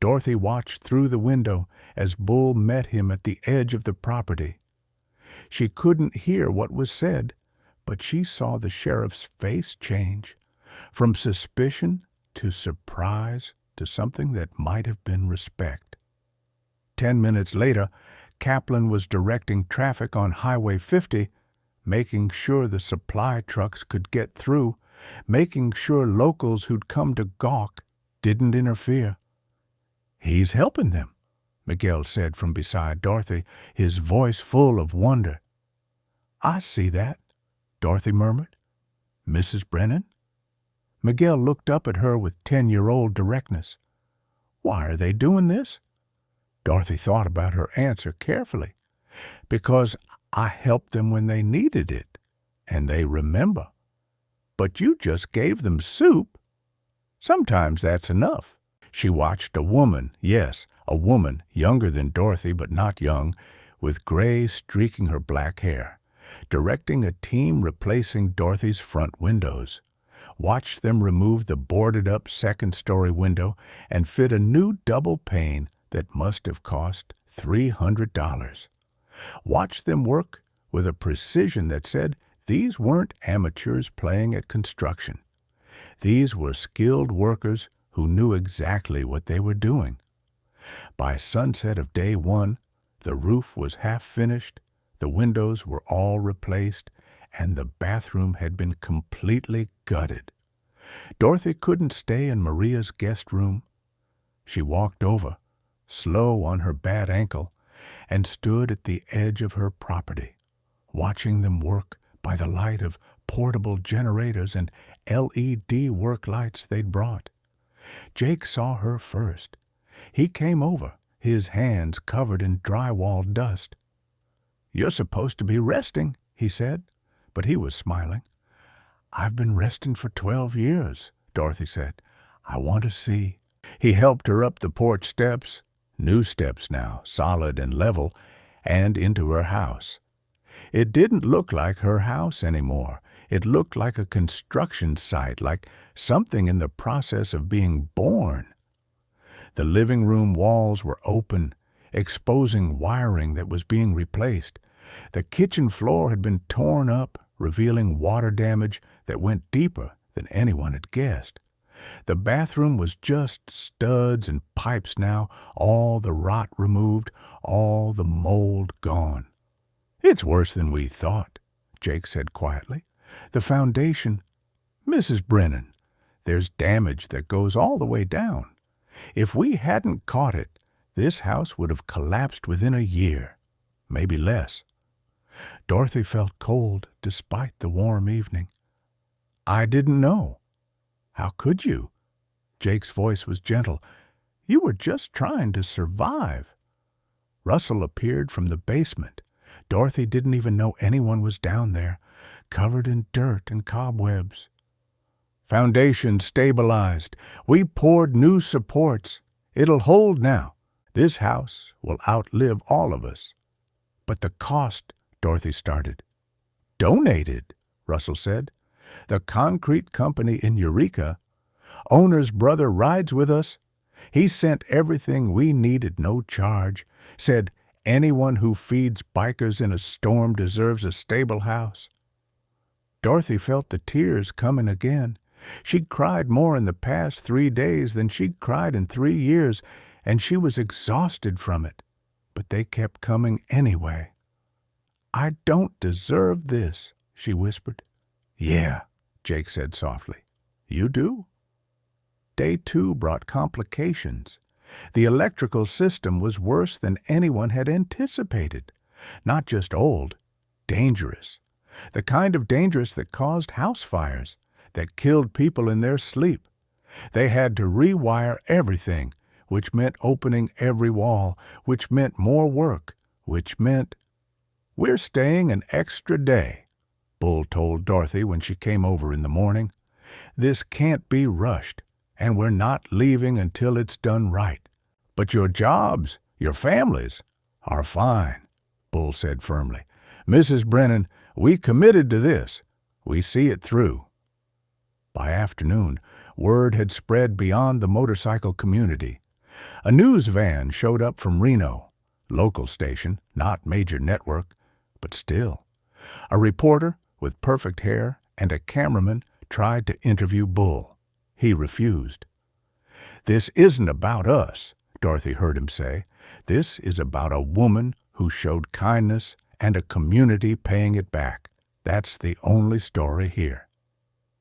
Dorothy watched through the window as Bull met him at the edge of the property. She couldn't hear what was said, but she saw the sheriff's face change, from suspicion to surprise to something that might have been respect. 10 minutes later, Kaplan was directing traffic on Highway 50, making sure the supply trucks could get through, making sure locals who'd come to gawk didn't interfere. "He's helping them," Miguel said from beside Dorothy, his voice full of wonder. "I see that," Dorothy murmured. "Mrs. Brennan?" Miguel looked up at her with 10-year-old directness. "Why are they doing this?" Dorothy thought about her answer carefully. "Because I helped them when they needed it, and they remember. But you just gave them soup. Sometimes that's enough." She watched a woman, yes, a woman, younger than Dorothy but not young, with gray streaking her black hair, directing a team replacing Dorothy's front windows. Watched them remove the boarded-up second-story window and fit a new double pane that must have cost $300. Watched them work with a precision that said these weren't amateurs playing at construction. These were skilled workers who knew exactly what they were doing. By sunset of day 1, the roof was half finished, the windows were all replaced, and the bathroom had been completely gutted. Dorothy couldn't stay in Maria's guest room. She walked over, slow on her bad ankle, and stood at the edge of her property, watching them work by the light of portable generators and LED work lights they'd brought. Jake saw her first. He came over, his hands covered in drywall dust. "You're supposed to be resting," he said, but he was smiling. "I've been resting for 12 years," Dorothy said. "I want to see." He helped her up the porch steps, new steps now, solid and level, and into her house. It didn't look like her house anymore. It looked like a construction site, like something in the process of being born. The living room walls were open, exposing wiring that was being replaced. The kitchen floor had been torn up, revealing water damage that went deeper than anyone had guessed. The bathroom was just studs and pipes now, all the rot removed, all the mold gone. "It's worse than we thought," Jake said quietly. "The foundation—" "Mrs. Brennan, there's damage that goes all the way down. If we hadn't caught it, this house would have collapsed within a year, maybe less." Dorothy felt cold despite the warm evening. "I didn't know." "How could you?" Jake's voice was gentle. "You were just trying to survive." Russell appeared from the basement. Dorothy didn't even know anyone was down there, covered in dirt and cobwebs. "Foundation stabilized. We poured new supports. It'll hold now. This house will outlive all of us." "But the cost," Dorothy started. "Donated," Russell said. "The concrete company in Eureka. Owner's brother rides with us. He sent everything we needed, no charge. Said anyone who feeds bikers in a storm deserves a stable house." Dorothy felt the tears coming again. She'd cried more in the past 3 days than she'd cried in 3 years, and she was exhausted from it. But they kept coming anyway. "I don't deserve this," she whispered. "Yeah," Jake said softly. "You do?" Day 2 brought complications. The electrical system was worse than anyone had anticipated. Not just old, dangerous. The kind of dangerous that caused house fires, that killed people in their sleep. They had to rewire everything, which meant opening every wall, which meant more work, which meant— "We're staying an extra day," Bull told Dorothy when she came over in the morning. "This can't be rushed, and we're not leaving until it's done right. But your jobs, your families, are fine," Bull said firmly. "Mrs. Brennan, we committed to this. We see it through." By afternoon, word had spread beyond the motorcycle community. A news van showed up from Reno, local station, not major network, but still. A reporter with perfect hair and a cameraman tried to interview Bull. He refused. "This isn't about us," Dorothy heard him say. "This is about a woman who showed kindness and a community paying it back. That's the only story here."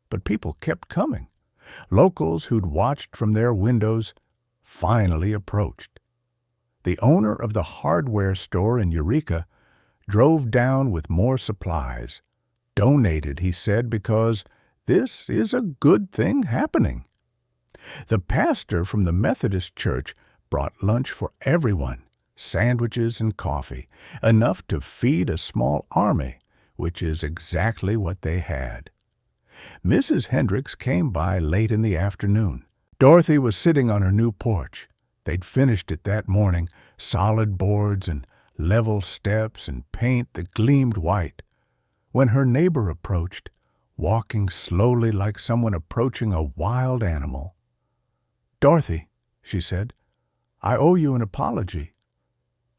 But people kept coming. Locals who'd watched from their windows finally approached. The owner of the hardware store in Eureka drove down with more supplies. Donated, he said, because this is a good thing happening. The pastor from the Methodist church brought lunch for everyone, sandwiches and coffee, enough to feed a small army, which is exactly what they had. Mrs. Hendricks came by late in the afternoon. Dorothy was sitting on her new porch. They'd finished it that morning, solid boards and level steps and paint that gleamed white, when her neighbor approached, walking slowly like someone approaching a wild animal. "Dorothy," she said, "I owe you an apology."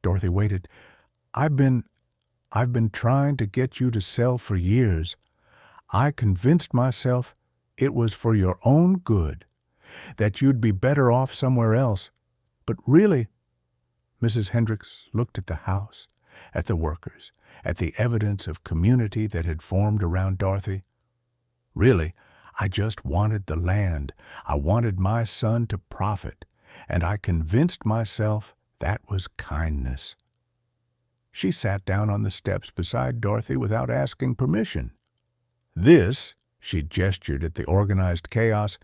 Dorothy waited. I've been trying to get you to sell for years. I convinced myself it was for your own good, that you'd be better off somewhere else. But really—" Mrs. Hendricks looked at the house, at the workers, at the evidence of community that had formed around Dorothy. "Really, I just wanted the land. I wanted my son to profit, and I convinced myself that was kindness." She sat down on the steps beside Dorothy without asking permission. "This," she gestured at the organized chaos,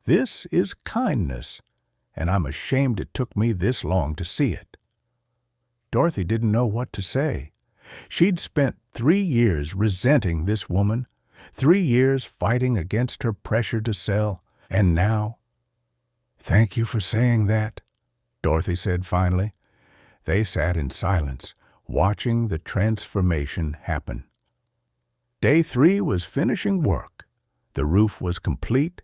"this is kindness, and I'm ashamed it took me this long to see it." Dorothy didn't know what to say. She'd spent 3 years resenting this woman, 3 years fighting against her pressure to sell, and now— "Thank you for saying that," Dorothy said finally. They sat in silence, watching the transformation happen. Day 3 was finishing work. The roof was complete,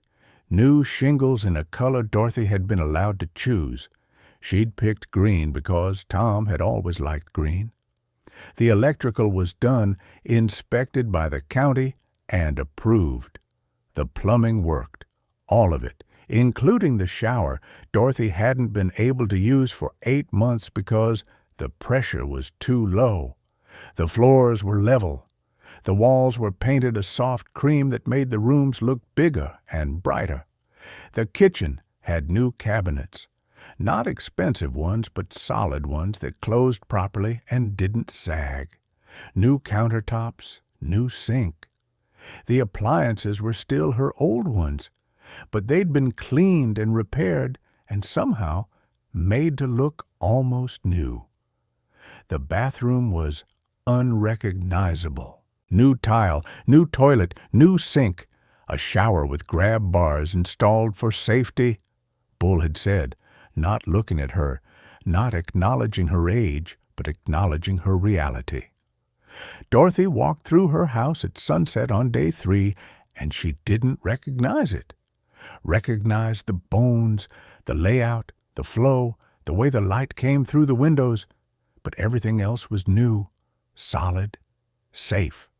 new shingles in a color Dorothy had been allowed to choose. She'd picked green because Tom had always liked green. The electrical was done, inspected by the county, and approved. The plumbing worked, all of it, including the shower Dorothy hadn't been able to use for 8 months because the pressure was too low. The floors were level. The walls were painted a soft cream that made the rooms look bigger and brighter. The kitchen had new cabinets. Not expensive ones, but solid ones that closed properly and didn't sag. New countertops, new sink. The appliances were still her old ones, but they'd been cleaned and repaired and somehow made to look almost new. The bathroom was unrecognizable. New tile, new toilet, new sink, a shower with grab bars installed for safety, Bull had said, not looking at her, not acknowledging her age, but acknowledging her reality. Dorothy walked through her house at sunset on day 3, and she didn't recognize it. Recognized the bones, the layout, the flow, the way the light came through the windows, but everything else was new, solid, safe.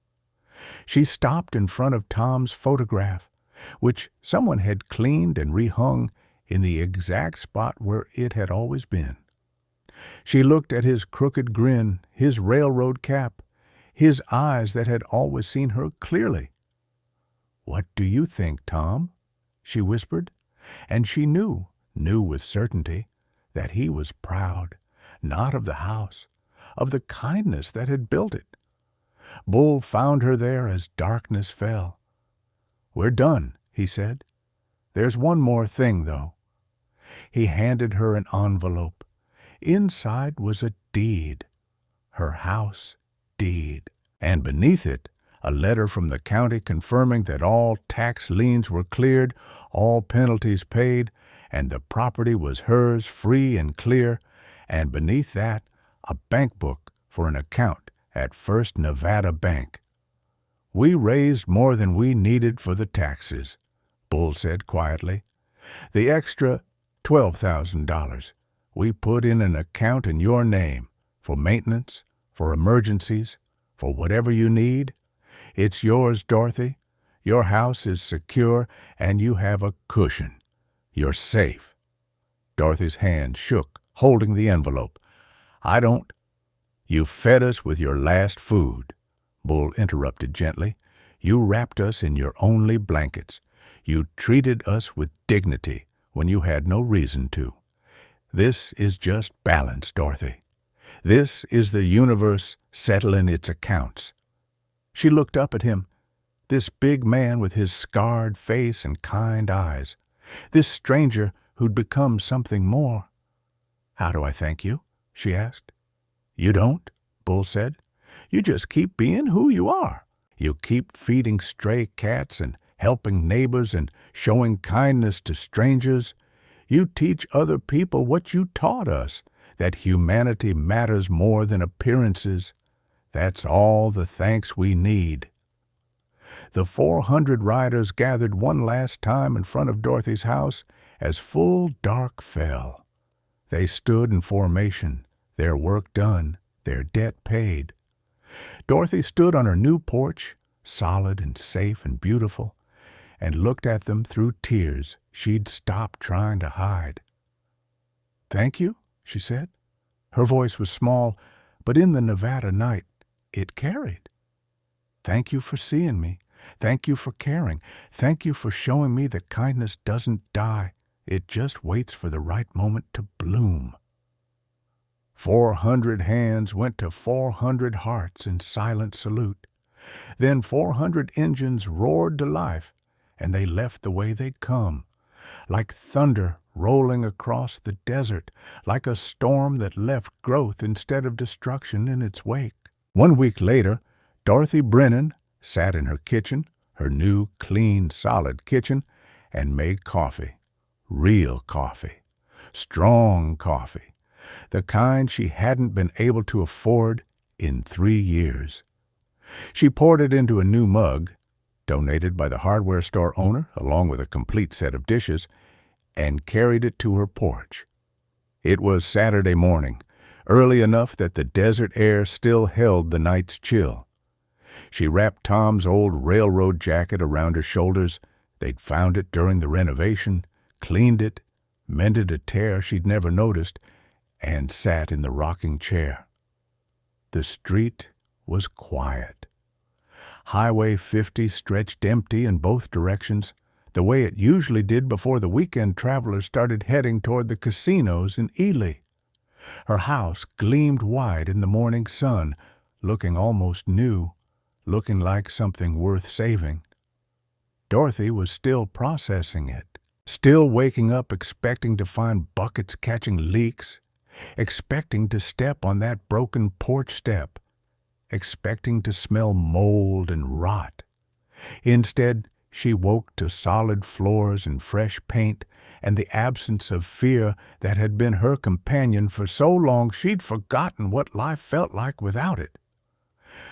She stopped in front of Tom's photograph, which someone had cleaned and rehung in the exact spot where it had always been. She looked at his crooked grin, his railroad cap, his eyes that had always seen her clearly. "What do you think, Tom?" she whispered, and she knew with certainty, that he was proud, not of the house, of the kindness that had built it. Bull found her there as darkness fell. "We're done," he said. "There's one more thing, though." He handed her an envelope. Inside was a deed, her house deed, and beneath it a letter from the county confirming that all tax liens were cleared, all penalties paid, and the property was hers free and clear, and beneath that a bank book for an account at First Nevada Bank. "We raised more than we needed for the taxes," Bull said quietly. "The extra $12,000 we put in an account in your name for maintenance, for emergencies, for whatever you need. It's yours, Dorothy. Your house is secure, and you have a cushion. You're safe." Dorothy's hand shook, holding the envelope. "I don't—" "You fed us with your last food," Bull interrupted gently. "You wrapped us in your only blankets. You treated us with dignity when you had no reason to. This is just balance, Dorothy. This is the universe settling its accounts." She looked up at him, this big man with his scarred face and kind eyes, this stranger who'd become something more. "How do I thank you?" she asked. "You don't," Bull said. "You just keep being who you are. You keep feeding stray cats and helping neighbors and showing kindness to strangers. You teach other people what you taught us, that humanity matters more than appearances. That's all the thanks we need." The 400 riders gathered one last time in front of Dorothy's house as full dark fell. They stood in formation, their work done, their debt paid. Dorothy stood on her new porch, solid and safe and beautiful, and looked at them through tears she'd stopped trying to hide. "Thank you," she said. Her voice was small, but in the Nevada night it carried. "Thank you for seeing me. Thank you for caring. Thank you for showing me that kindness doesn't die. It just waits for the right moment to bloom." 400 hands went to 400 hearts in silent salute. Then 400 engines roared to life, and they left the way they'd come, like thunder rolling across the desert, like a storm that left growth instead of destruction in its wake. 1 week later, Dorothy Brennan sat in her kitchen, her new, clean, solid kitchen and made coffee. Real coffee. Strong coffee. The kind she hadn't been able to afford in 3 years. She poured it into a new mug, donated by the hardware store owner along with a complete set of dishes, and carried it to her porch. It was Saturday morning, early enough that the desert air still held the night's chill. She wrapped Tom's old railroad jacket around her shoulders. They'd found it during the renovation, cleaned it, mended a tear she'd never noticed, and sat in the rocking chair. The street was quiet. Highway 50 stretched empty in both directions, the way it usually did before the weekend travelers started heading toward the casinos in Ely. Her house gleamed white in the morning sun, looking almost new, looking like something worth saving. Dorothy was still processing it, still waking up expecting to find buckets catching leaks, expecting to step on that broken porch step, expecting to smell mold and rot. Instead, she woke to solid floors and fresh paint and the absence of fear that had been her companion for so long she'd forgotten what life felt like without it.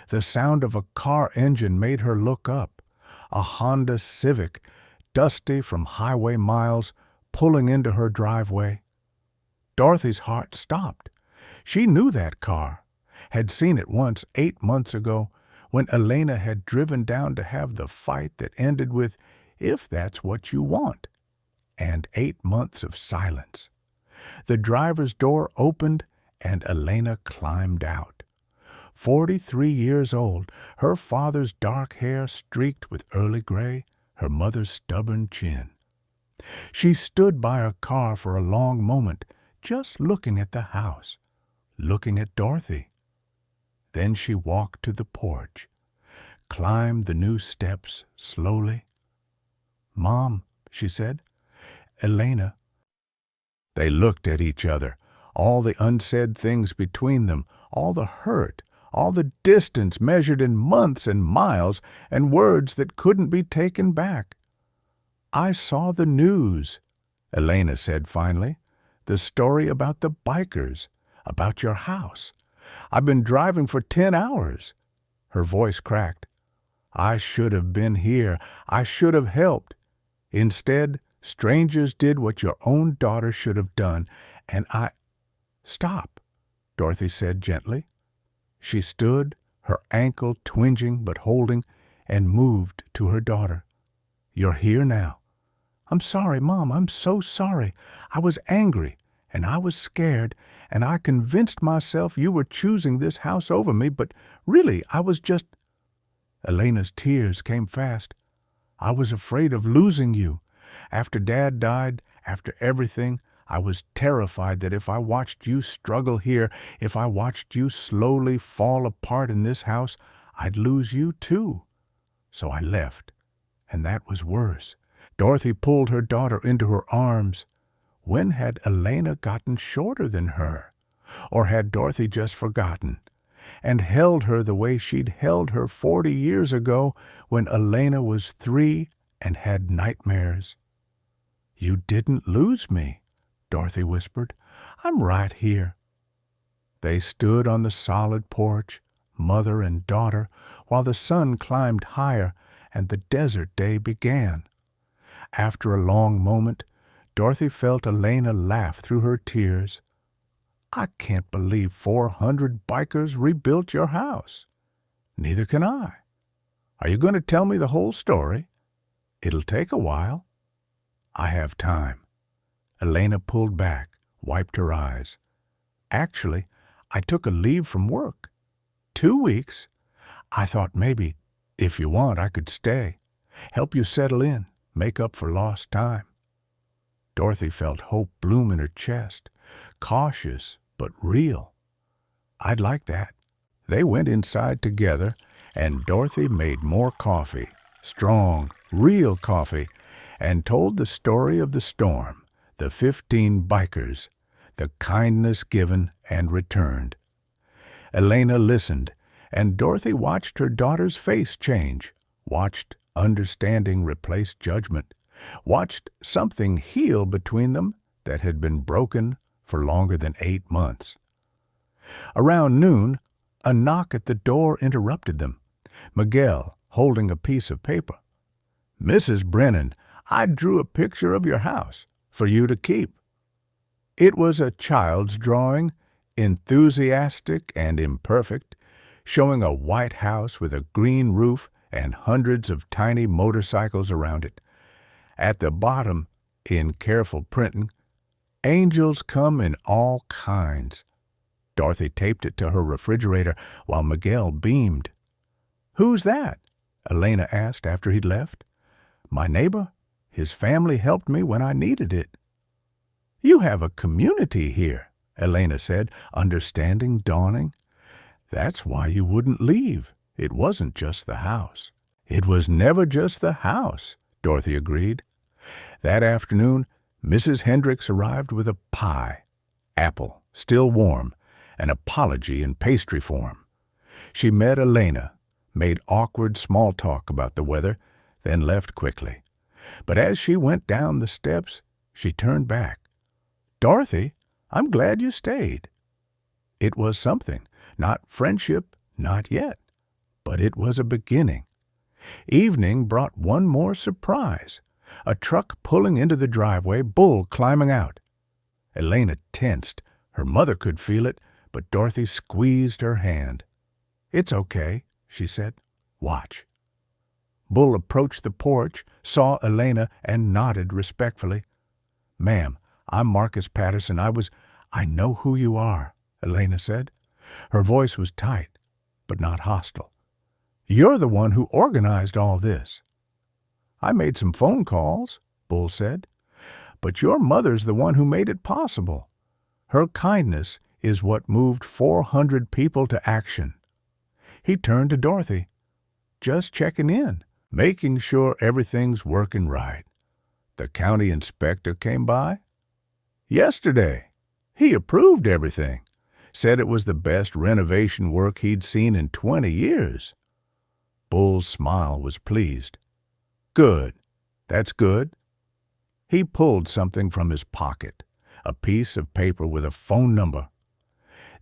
The sound of a car engine made her look up, a Honda Civic, dusty from highway miles, pulling into her driveway. Dorothy's heart stopped. She knew that car, had seen it once 8 months ago when Elena had driven down to have the fight that ended with, "If that's what you want," and 8 months of silence. The driver's door opened and Elena climbed out. 43 years old, her father's dark hair streaked with early gray, her mother's stubborn chin. She stood by her car for a long moment, just looking at the house, looking at Dorothy. Then she walked to the porch, climbed the new steps slowly. "Mom," she said, "Elena." They looked at each other, all the unsaid things between them, all the hurt, all the distance measured in months and miles, and words that couldn't be taken back. "I saw the news," Elena said finally, "the story about the bikers, about your house. I've been driving for 10 hours. Her voice cracked. "I should have been here. I should have helped. Instead, strangers did what your own daughter should have done, and I—" "Stop," Dorothy said gently. She stood, her ankle twinging but holding, and moved to her daughter. "You're here now." "I'm sorry, Mom. I'm so sorry. I was angry, and I was scared, and I convinced myself you were choosing this house over me, but really I was just—" Elena's tears came fast. "I was afraid of losing you. After Dad died, after everything, I was terrified that if I watched you struggle here, if I watched you slowly fall apart in this house, I'd lose you too. So I left, and that was worse." Dorothy pulled her daughter into her arms. When had Elena gotten shorter than her? Or had Dorothy just forgotten, and held her the way she'd held her 40 years ago when Elena was 3 and had nightmares? "You didn't lose me," Dorothy whispered. "I'm right here." They stood on the solid porch, mother and daughter, while the sun climbed higher and the desert day began. After a long moment, Dorothy felt Elena laugh through her tears. "I can't believe 400 bikers rebuilt your house." "Neither can I." "Are you going to tell me the whole story?" "It'll take a while." "I have time." Elena pulled back, wiped her eyes. "Actually, I took a leave from work. 2 weeks. I thought maybe, if you want, I could stay, help you settle in, make up for lost time." Dorothy felt hope bloom in her chest, cautious but real. "I'd like that." They went inside together, and Dorothy made more coffee, strong, real coffee, and told the story of the storm, the 15 bikers, the kindness given and returned. Elena listened, and Dorothy watched her daughter's face change, watched Understanding replaced judgment. Watched something heal between them that had been broken for longer than 8 months. Around noon, a knock at the door interrupted them. Miguel, holding a piece of paper. "Mrs. Brennan, I drew a picture of your house for you to keep." It was a child's drawing, enthusiastic and imperfect, showing a white house with a green roof and hundreds of tiny motorcycles around it. At the bottom, in careful printing, "Angels come in all kinds." Dorothy taped it to her refrigerator while Miguel beamed. "Who's that?" Elena asked after he'd left. "My neighbor. His family helped me when I needed it." "You have a community here," Elena said, understanding dawning. "That's why you wouldn't leave. It wasn't just the house." "It was never just the house," Dorothy agreed. That afternoon, Mrs. Hendricks arrived with a pie, apple, still warm, an apology in pastry form. She met Elena, made awkward small talk about the weather, then left quickly. But as she went down the steps, she turned back. "Dorothy, I'm glad you stayed." It was something, not friendship, not yet, but it was a beginning. Evening brought one more surprise. A truck pulling into the driveway, Bull climbing out. Elena tensed. Her mother could feel it, but Dorothy squeezed her hand. "It's okay," she said. "Watch." Bull approached the porch, saw Elena, and nodded respectfully. "Ma'am, I'm Marcus Patterson. I know who you are," Elena said. Her voice was tight, but not hostile. "You're the one who organized all this." "I made some phone calls," Bull said. "But your mother's the one who made it possible. Her kindness is what moved 400 people to action." He turned to Dorothy. "Just checking in, making sure everything's working right. The county inspector came by?" "Yesterday. He approved everything. Said it was the best renovation work he'd seen in 20 years. Bull's smile was pleased. "Good. That's good." He pulled something from his pocket, a piece of paper with a phone number.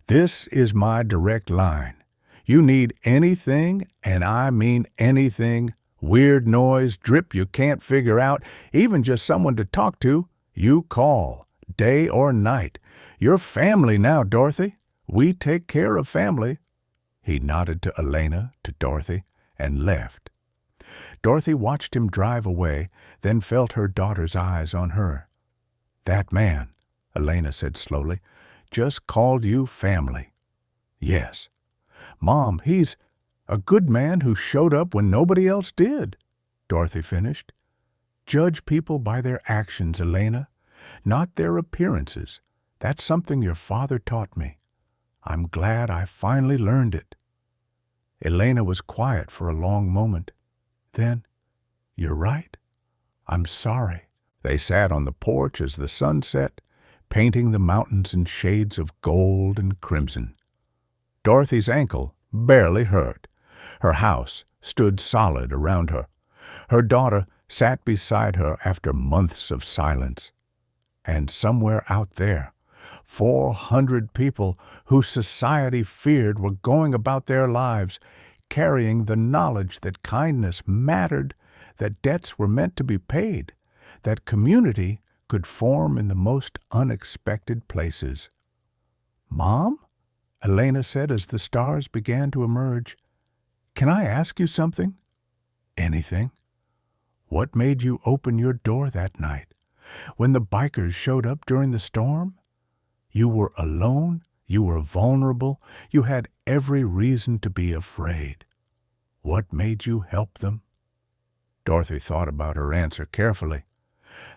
"This is my direct line. You need anything, and I mean anything, weird noise, drip you can't figure out, even just someone to talk to, you call, day or night. You're family now, Dorothy. We take care of family." He nodded to Elena, to Dorothy, and left. Dorothy watched him drive away, then felt her daughter's eyes on her. "That man," Elena said slowly, "just called you family." "Yes." "Mom, he's a good man who showed up when nobody else did," Dorothy finished. "Judge people by their actions, Elena, not their appearances. That's something your father taught me. I'm glad I finally learned it." Elena was quiet for a long moment. Then, "You're right. I'm sorry." They sat on the porch as the sun set, painting the mountains in shades of gold and crimson. Dorothy's ankle barely hurt. Her house stood solid around her. Her daughter sat beside her after months of silence. And somewhere out there, 400 people whose society feared were going about their lives, carrying the knowledge that kindness mattered, that debts were meant to be paid, that community could form in the most unexpected places. "Mom?" Elena said as the stars began to emerge. "Can I ask you something?" "Anything." "What made you open your door that night, when the bikers showed up during the storm? You were alone, you were vulnerable, you had every reason to be afraid. What made you help them?" Dorothy thought about her answer carefully,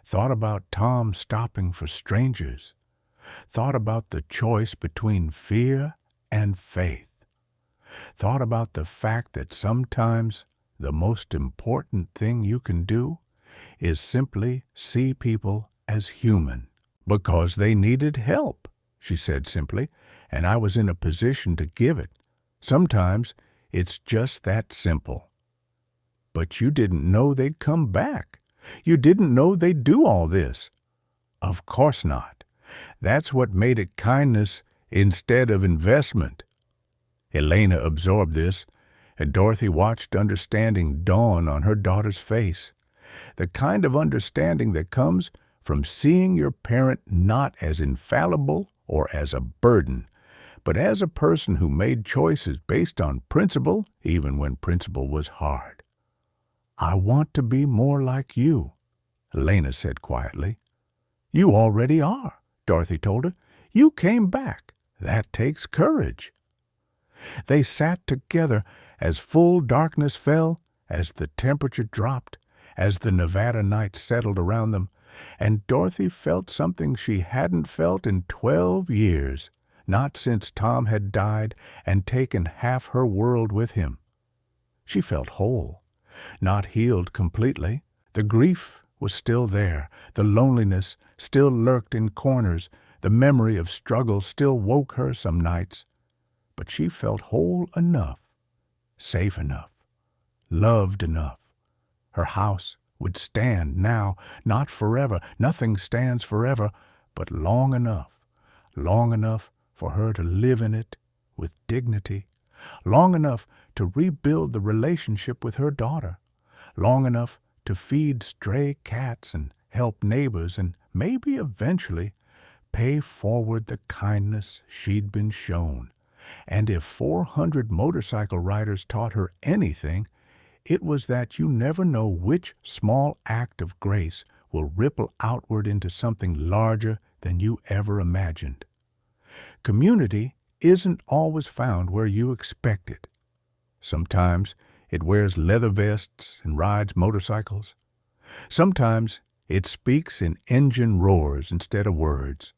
thought about Tom stopping for strangers, thought about the choice between fear and faith, thought about the fact that sometimes the most important thing you can do is simply see people as human. "Because they needed help," she said simply, "and I was in a position to give it. Sometimes it's just that simple." But you didn't know they'd come back. You didn't know they'd do all this. Of course not. That's what made it kindness instead of investment. Elena absorbed this, and Dorothy watched understanding dawn on her daughter's face. The kind of understanding that comes from seeing your parent not as infallible or as a burden, but as a person who made choices based on principle, even when principle was hard. "I want to be more like you," Elena said quietly. "You already are," Dorothy told her. "You came back. That takes courage." They sat together as full darkness fell, as the temperature dropped, as the Nevada night settled around them, and Dorothy felt something she hadn't felt in 12 years, not since Tom had died and taken half her world with him. She felt whole, not healed completely. The grief was still there, the loneliness still lurked in corners, the memory of struggle still woke her some nights, but she felt whole enough, safe enough, loved enough. Her house would stand now, not forever. Nothing stands forever, but long enough for her to live in it with dignity, long enough to rebuild the relationship with her daughter, long enough to feed stray cats and help neighbors and maybe eventually pay forward the kindness she'd been shown. And if 400 motorcycle riders taught her anything, it was that you never know which small act of grace will ripple outward into something larger than you ever imagined. Community isn't always found where you expect it. Sometimes it wears leather vests and rides motorcycles. Sometimes it speaks in engine roars instead of words.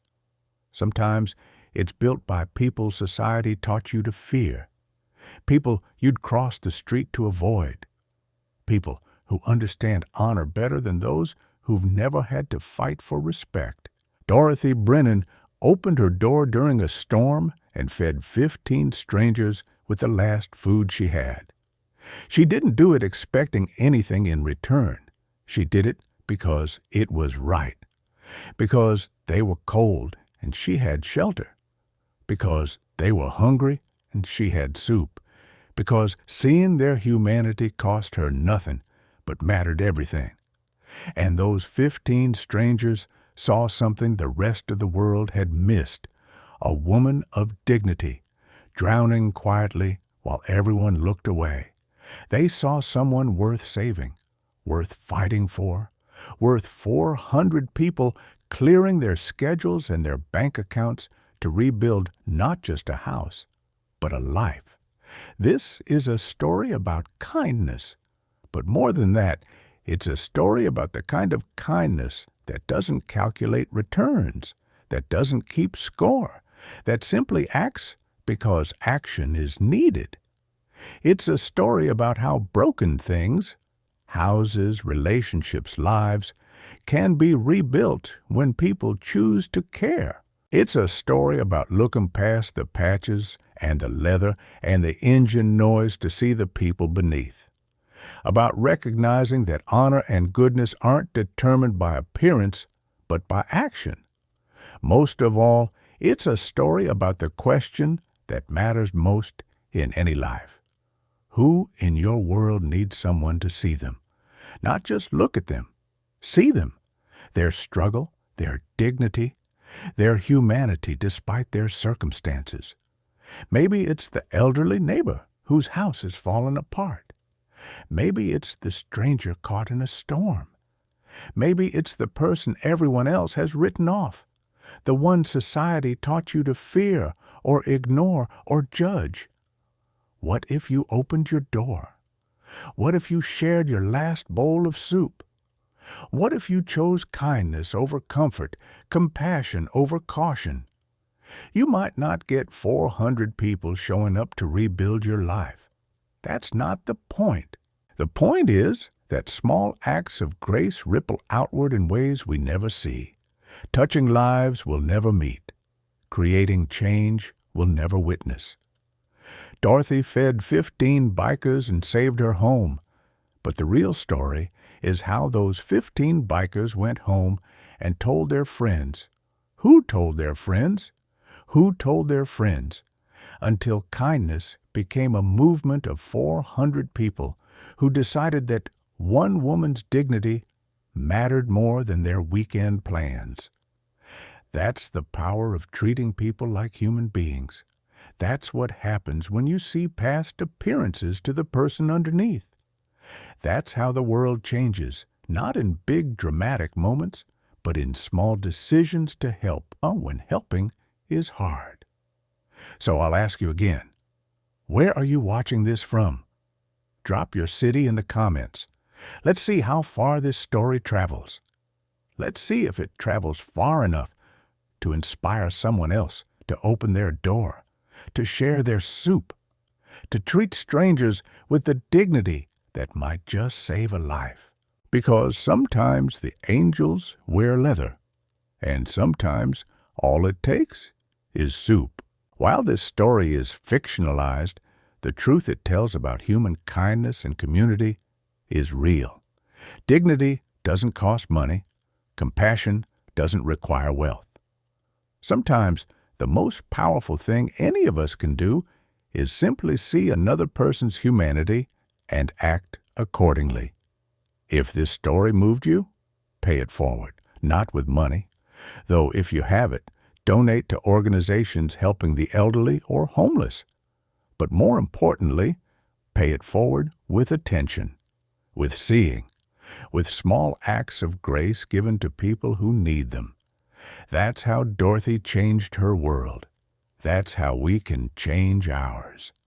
Sometimes it's built by people society taught you to fear, people you'd cross the street to avoid, people who understand honor better than those who've never had to fight for respect. Dorothy Brennan opened her door during a storm and fed 15 strangers with the last food she had. She didn't do it expecting anything in return. She did it because it was right, because they were cold and she had shelter, because they were hungry and she had soup, because seeing their humanity cost her nothing but mattered everything. And those 15 strangers saw something the rest of the world had missed, a woman of dignity, drowning quietly while everyone looked away. They saw someone worth saving, worth fighting for, worth 400 people clearing their schedules and their bank accounts to rebuild not just a house, but a life. This is a story about kindness, but more than that, it's a story about the kind of kindness that doesn't calculate returns, that doesn't keep score, that simply acts because action is needed. It's a story about how broken things, houses, relationships, lives, can be rebuilt when people choose to care. It's a story about looking past the patches and the leather and the engine noise to see the people beneath. About recognizing that honor and goodness aren't determined by appearance, but by action. Most of all, it's a story about the question that matters most in any life. Who in your world needs someone to see them? Not just look at them. See them. Their struggle, their dignity, their humanity despite their circumstances. Maybe it's the elderly neighbor whose house has fallen apart. Maybe it's the stranger caught in a storm. Maybe it's the person everyone else has written off, the one society taught you to fear or ignore or judge. What if you opened your door? What if you shared your last bowl of soup? What if you chose kindness over comfort, compassion over caution? You might not get 400 people showing up to rebuild your life. That's not the point. The point is that small acts of grace ripple outward in ways we never see. Touching lives we'll never meet. Creating change we'll never witness. Dorothy fed 15 bikers and saved her home, But the real story is how those 15 bikers went home and told their friends. Who told their friends? Who told their friends? Until kindness became a movement of 400 people who decided that one woman's dignity mattered more than their weekend plans. That's the power of treating people like human beings. That's what happens when you see past appearances to the person underneath. That's how the world changes, not in big dramatic moments, but in small decisions to help when helping is hard. So I'll ask you again, where are you watching this from? Drop your city in the comments. Let's see how far this story travels. Let's see if it travels far enough to inspire someone else to open their door, to share their soup, to treat strangers with the dignity that might just save a life. Because sometimes the angels wear leather, and sometimes all it takes is soup. While this story is fictionalized, the truth it tells about human kindness and community is real. Dignity doesn't cost money. Compassion doesn't require wealth. Sometimes the most powerful thing any of us can do is simply see another person's humanity and act accordingly. If this story moved you, pay it forward, not with money. Though if you have it, donate to organizations helping the elderly or homeless. But more importantly, pay it forward with attention, with seeing, with small acts of grace given to people who need them. That's how Dorothy changed her world. That's how we can change ours.